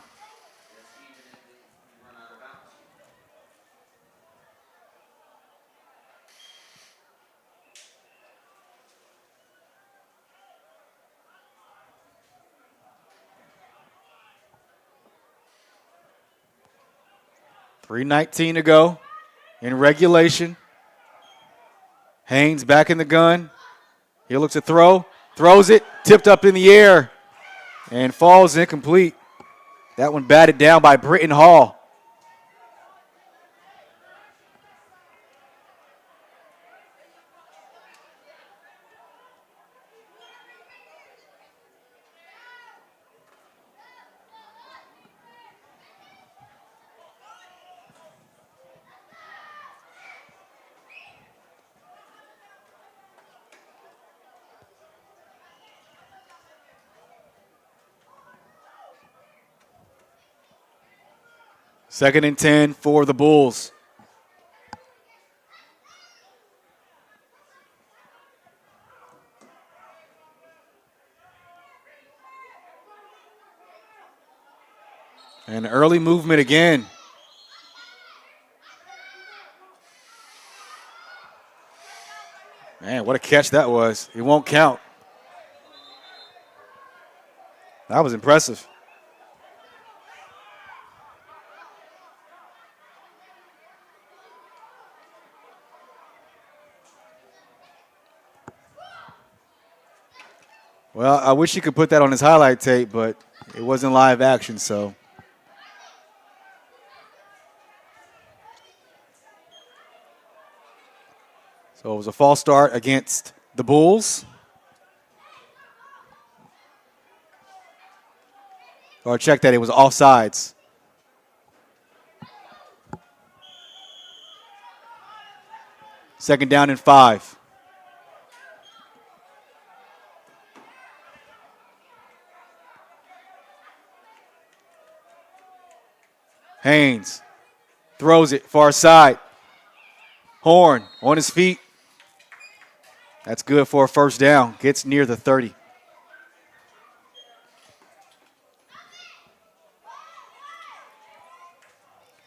.319 to go in regulation. Haynes back in the gun. He looks to throw. Throws it, tipped up in the air, and falls incomplete. That one batted down by Britton Hall. Second and 10 for the Bulls. And early movement again. Man, what a catch that was. It won't count. That was impressive. Well, I wish you could put that on his highlight tape, but it wasn't live action, so. So it was a false start against the Bulls. Or check that, it was offsides. Second down and 5. Haynes throws it far side. Horn on his feet. That's good for a first down. Gets near the 30.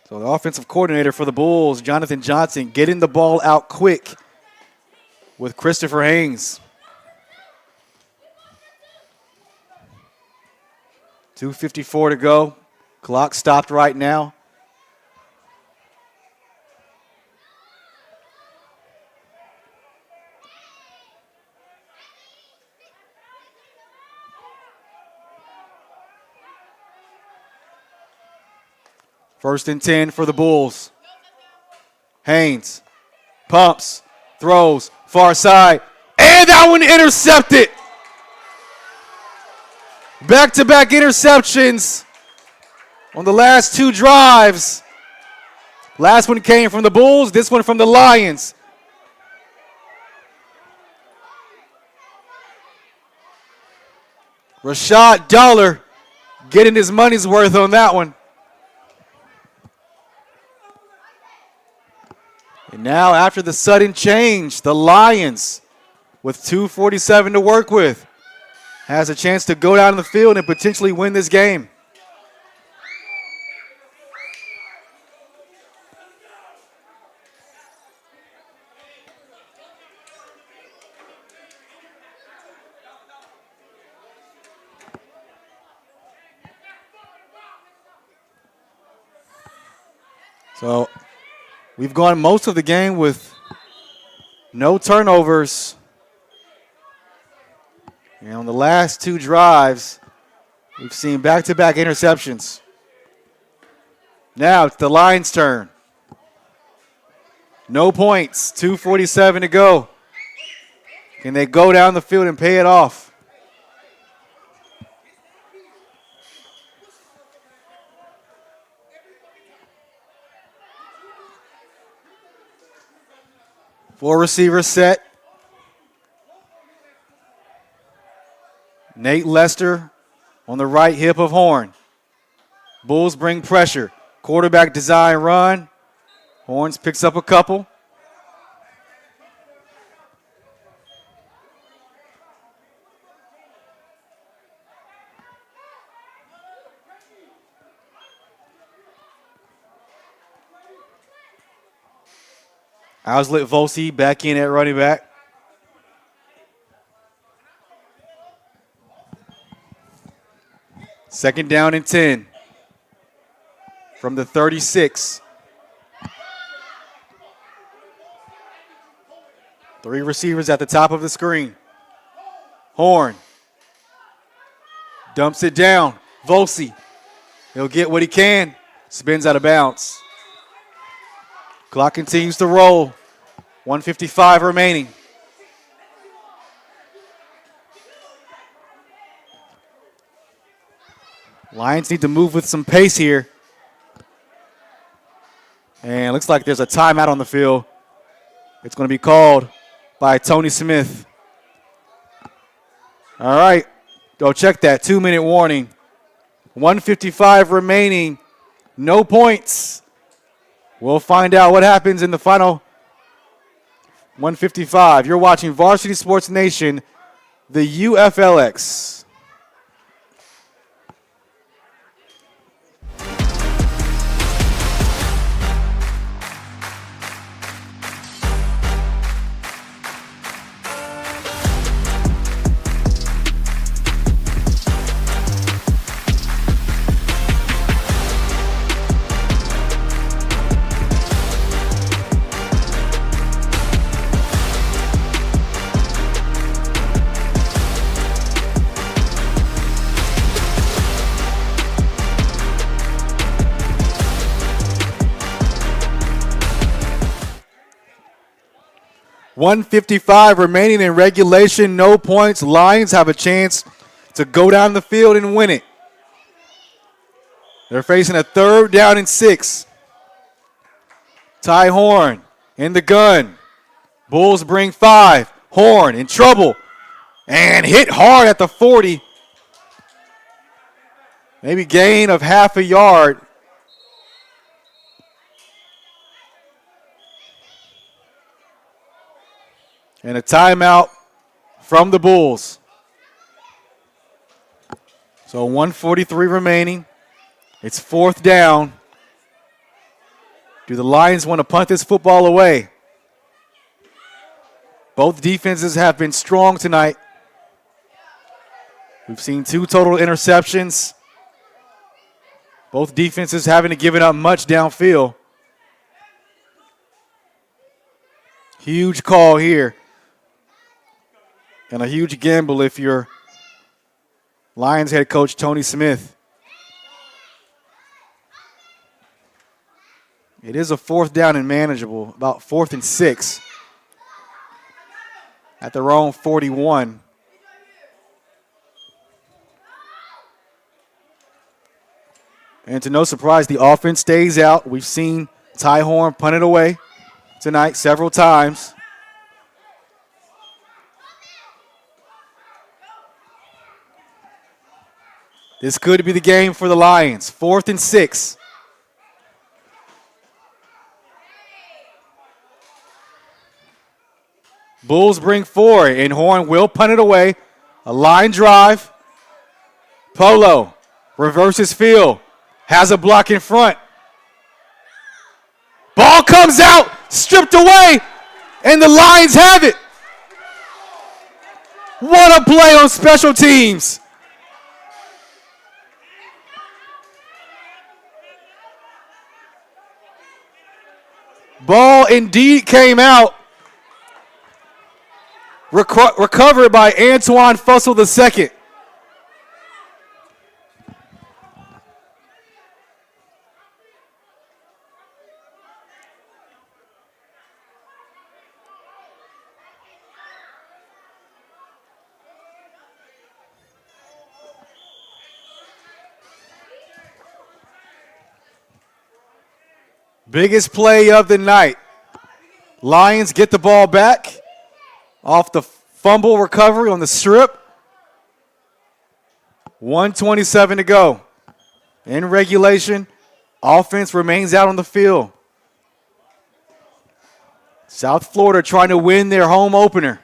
So the offensive coordinator for the Bulls, Jonathan Johnson, getting the ball out quick with Christopher Haynes. 2:54 to go. Clock stopped right now. First and 10 for the Bulls. Haynes pumps, throws, far side, and that one intercepted. Back-to-back interceptions on the last two drives. Last one came from the Bulls, this one from the Lions. Rashad Dollar getting his money's worth on that one. And now after the sudden change, the Lions, with 2:47 to work with, has a chance to go down the field and potentially win this game. So we've gone most of the game with no turnovers. And on the last two drives, we've seen back-to-back interceptions. Now it's the Lions' turn. No points, 2:47 to go. Can they go down the field and pay it off? Four receivers set. Nate Lester on the right hip of Horn. Bulls bring pressure. Quarterback design run. Horns picks up a couple. Auslet Volsi back in at running back. Second down and 10 from the 36. Three receivers at the top of the screen. Horn dumps it down. Volsi, he'll get what he can. Spins out of bounds. Clock continues to roll. 1:55 remaining. Lions need to move with some pace here. And it looks like there's a timeout on the field. It's going to be called by Tony Smith. All right, go check that. 2-minute warning. 1:55 remaining. No points. We'll find out what happens in the final 1:55. You're watching Varsity Sports Nation, the UFLX. .155 remaining in regulation, no points. Lions have a chance to go down the field and win it. They're facing a 3rd down and 6. Ty Horn in the gun. Bulls bring 5. Horn in trouble and hit hard at the 40. Maybe gain of half a yard. And a timeout from the Bulls. So 1:43 remaining. It's 4th down. Do the Lions want to punt this football away? Both defenses have been strong tonight. We've seen 2 total interceptions. Both defenses haven't given up much downfield. Huge call here. And a huge gamble if you're Lions head coach Tony Smith. It is a 4th down and manageable, about 4th and 6 at their own 41. And to no surprise, the offense stays out. We've seen Ty Horn punt it away tonight several times. This could be the game for the Lions. 4th and 6. Bulls bring 4, and Horn will punt it away. A line drive. Polo reverses field. Has a block in front. Ball comes out, stripped away, and the Lions have it. What a play on special teams. Ball indeed came out. Recovered by Antoine Fussell II. Biggest play of the night. Lions get the ball back off the fumble recovery on the strip. 1:27 to go. In regulation, offense remains out on the field. South Florida trying to win their home opener.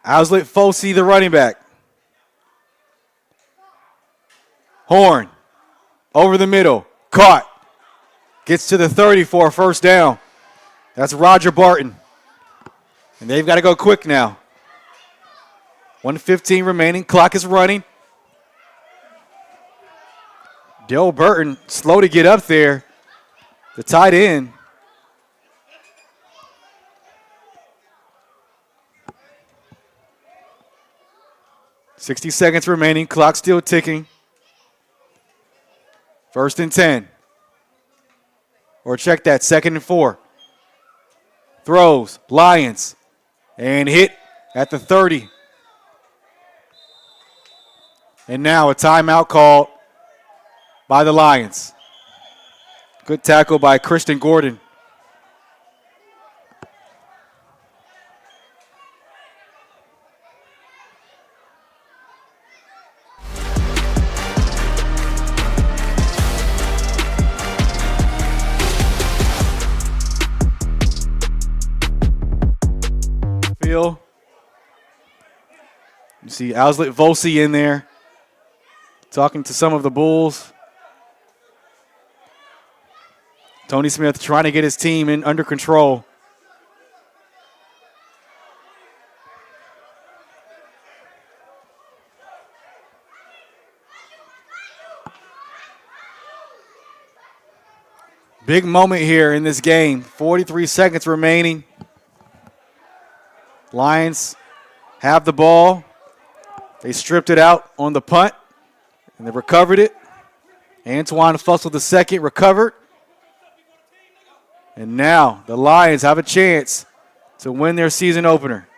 Owslet Fossey, the running back. Horn, over the middle, caught. Gets to the 30 for a first down. That's Roger Barton. And they've got to go quick now. 1:15 remaining, clock is running. Dale Burton, slow to get up there. The tight end. .60 seconds remaining, clock still ticking. 1st and 10. Or check that, 2nd and 4. Throws, Lions, and hit at the 30. And now a timeout called by the Lions. Good tackle by Christian Gordon. You see Owslet Fossey in there talking to some of the Bulls. Tony Smith trying to get his team under control. Big moment here in this game. 43 seconds remaining. Lions have the ball. They stripped it out on the punt, and they recovered it. Antoine Fussell II recovered. And now the Lions have a chance to win their season opener.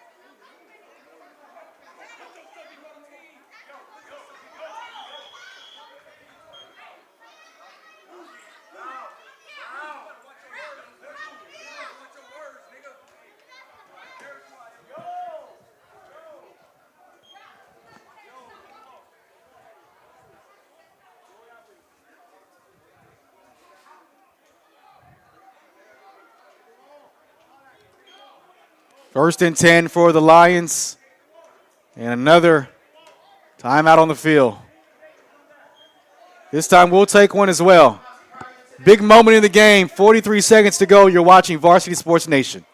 First and 10 for the Lions. And another timeout on the field. This time we'll take one as well. Big moment in the game. 43 seconds to go. You're watching Varsity Sports Nation.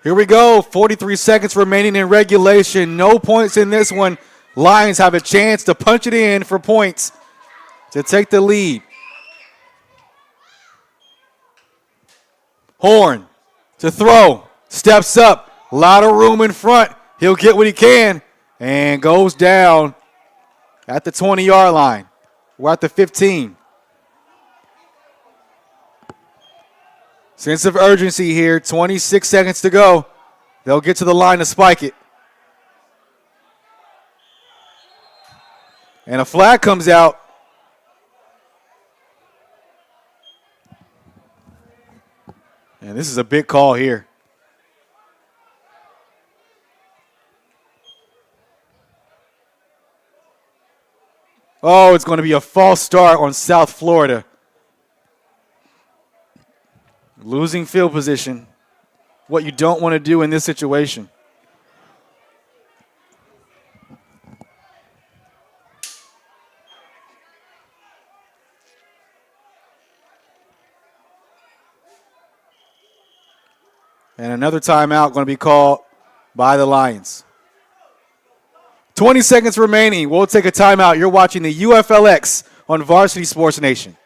Here we go, 43 seconds remaining in regulation. No points in this one. Lions have a chance to punch it in for points to take the lead. Horn to throw, steps up, a lot of room in front. He'll get what he can and goes down at the 20-yard line. We're at the 15. Sense of urgency here, 26 seconds to go. They'll get to the line to spike it. And a flag comes out. And this is a big call here. Oh, it's going to be a false start on South Florida. Losing field position. What you don't want to do in this situation. And another timeout going to be called by the Lions. 20 seconds remaining. We'll take a timeout. You're watching the UFLX on Varsity Sports Nation.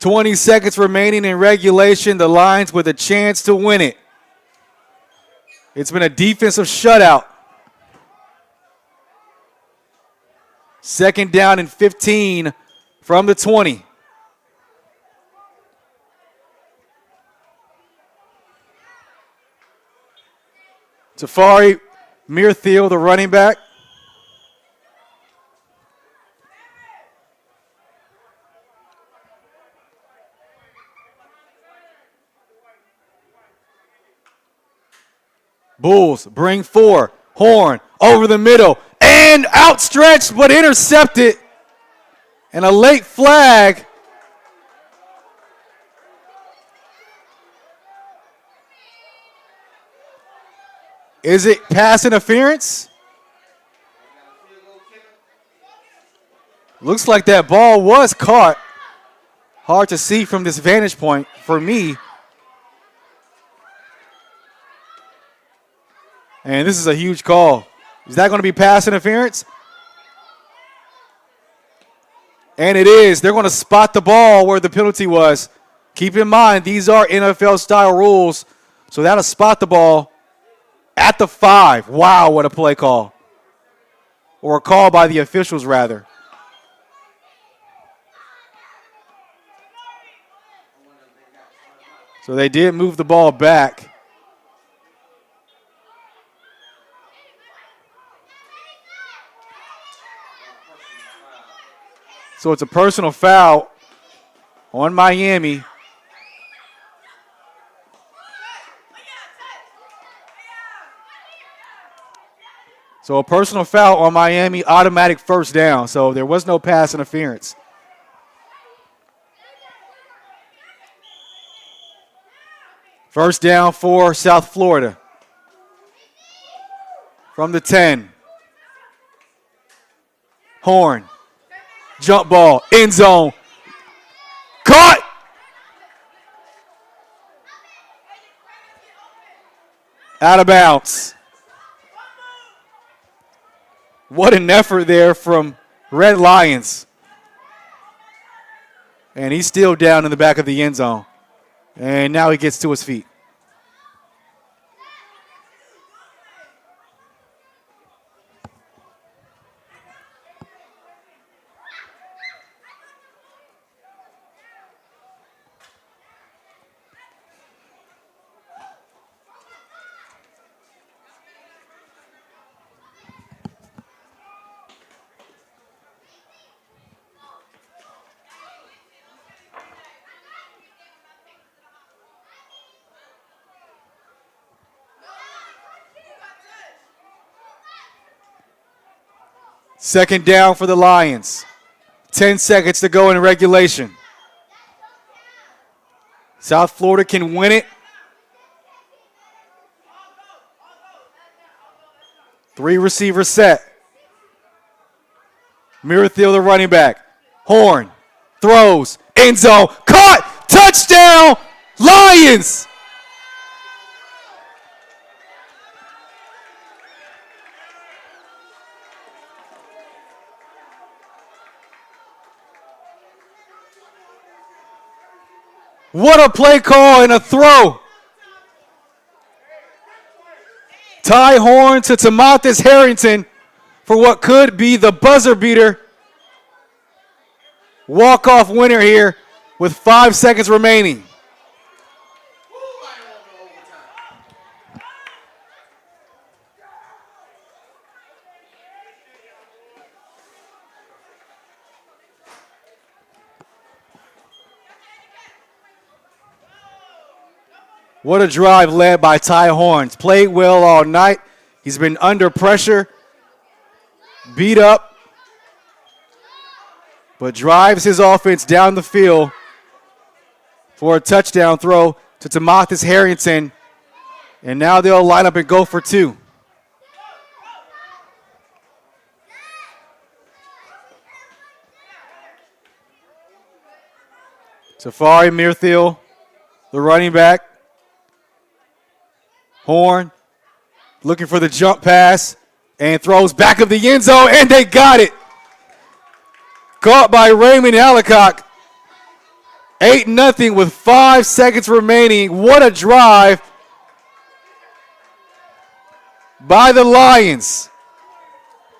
Twenty seconds remaining in regulation. The Lions with a chance to win it. It's been a defensive shutout. Second down and 15 from the 20. Tafari Mirthiel, the running back. Bulls bring 4. Horn over the middle and outstretched but intercepted. And a late flag. Is it pass interference? Looks like that ball was caught. Hard to see from this vantage point for me. And this is a huge call. Is that going to be pass interference? And it is. They're going to spot the ball where the penalty was. Keep in mind, these are NFL-style rules. So that'll spot the ball at the 5. Wow, what a play call. Or a call by the officials, rather. So they did move the ball back. So it's a personal foul on Miami. So a personal foul on Miami, automatic first down. So there was no pass interference. First down for South Florida. From the 10. Horn. Jump ball, end zone. Caught! Out of bounds. What an effort there from Red Lions. And he's still down in the back of the end zone. And now he gets to his feet. Second down for the Lions. 10 seconds to go in regulation. South Florida can win it. 3 receivers set. Mirthiel, the running back. Horn throws. End zone. Caught. Touchdown. Lions. What a play call and a throw. Ty Horn to Tamathis Harrington for what could be the buzzer beater. Walk-off winner here with 5 seconds remaining. What a drive led by Ty Horns. Played well all night. He's been under pressure, beat up, but drives his offense down the field for a touchdown throw to Tamathis Harrington. And now they'll line up and go for two. Safari Mirthiel, the running back. Horn looking for the jump pass and throws back of the end zone, and they got it. Caught by Raymond Allicock. 8-0 with 5 seconds remaining. What a drive by the Lions.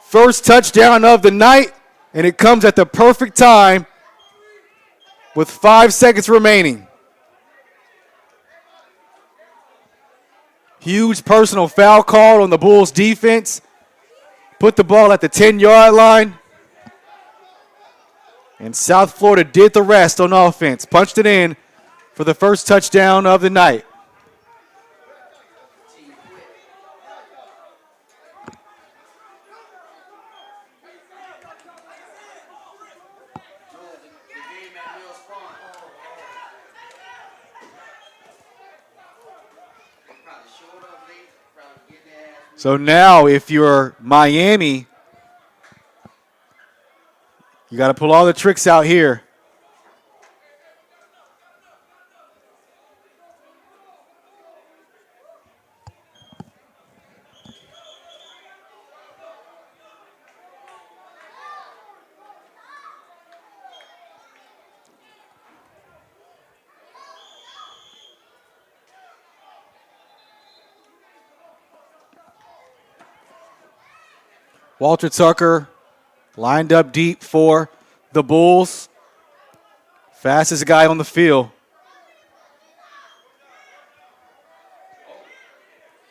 First touchdown of the night, and it comes at the perfect time with 5 seconds remaining. Huge personal foul call on the Bulls defense. Put the ball at the 10-yard line. And South Florida did the rest on offense. Punched it in for the first touchdown of the night. So now if you're Miami, you got to pull all the tricks out here. Walter Tucker lined up deep for the Bulls. Fastest guy on the field.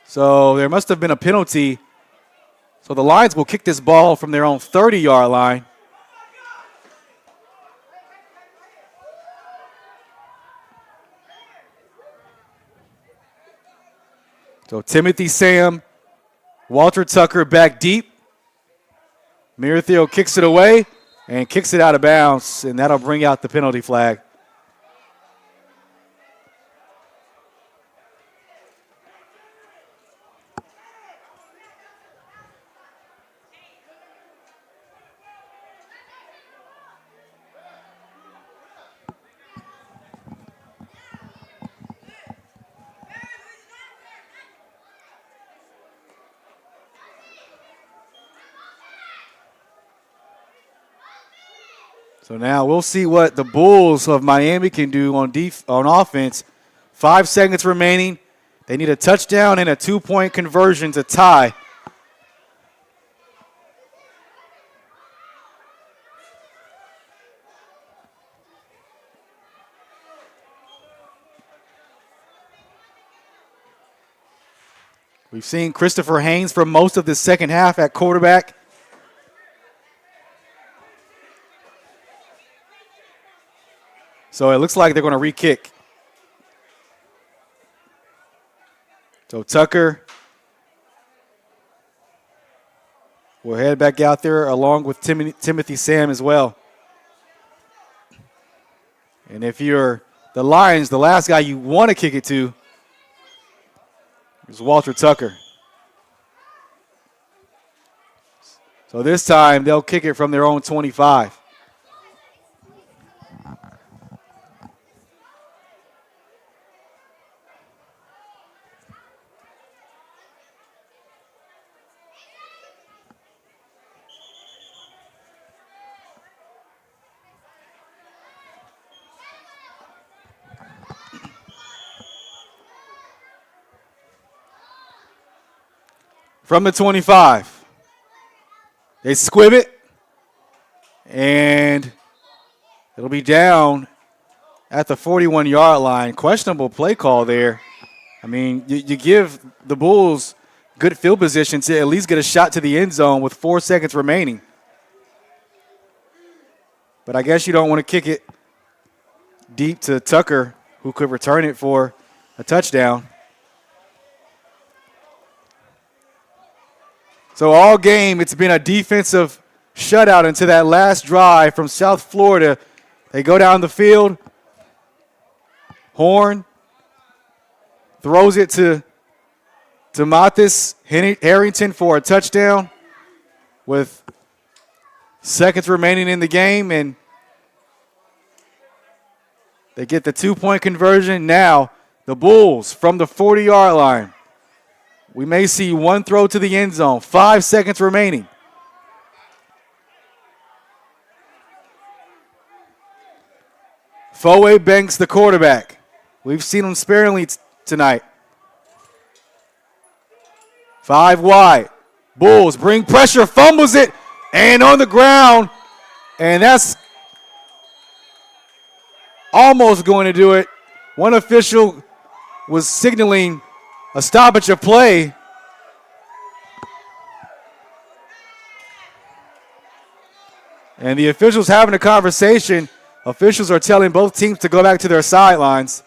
So there must have been a penalty. So the Lions will kick this ball from their own 30-yard line. So Timothy Sam, Walter Tucker back deep. Mirthiel kicks it away and kicks it out of bounds, and that'll bring out the penalty flag. So now we'll see what the Bulls of Miami can do on offense. 5 seconds remaining. They need a touchdown and a 2-point conversion to tie. We've seen Christopher Haynes for most of the second half at quarterback. So it looks like they're going to re-kick. So Tucker will head back out there along with Timothy Sam as well. And if you're the Lions, the last guy you want to kick it to is Walter Tucker. So this time they'll kick it from their own 25. from the 25. They squib it, and it'll be down at the 41-yard line. Questionable play call there. I mean, you give the Bulls good field position to at least get a shot to the end zone with 4 seconds remaining. But I guess you don't want to kick it deep to Tucker, who could return it for a touchdown. So all game, it's been a defensive shutout into that last drive from South Florida. They go down the field. Horn throws it to Mathis Harrington for a touchdown with seconds remaining in the game, and they get the 2-point conversion. Now the Bulls from the 40-yard line. We may see one throw to the end zone. 5 seconds remaining. Foe Banks, the quarterback. We've seen him sparingly tonight. 5 wide. Bulls bring pressure, fumbles it, and on the ground. And that's almost going to do it. One official was signaling a stoppage of play. And the officials having a conversation. Officials are telling both teams to go back to their sidelines.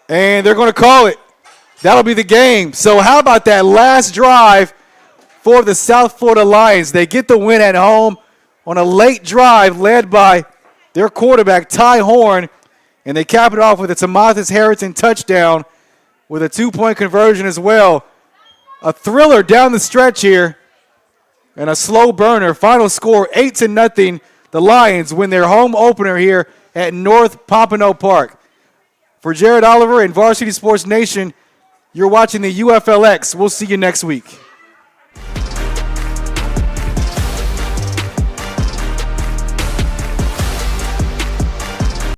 And they're going to call it. That'll be the game. So how about that last drive for the South Florida Lions? They get the win at home on a late drive led by their quarterback, Ty Horn, and they cap it off with a Tamathis Harrington touchdown with a 2-point conversion as well. A thriller down the stretch here and a slow burner. Final score 8-0. The Lions win their home opener here at North Pompano Park. For Jared Oliver and Varsity Sports Nation, you're watching the UFLX. We'll see you next week.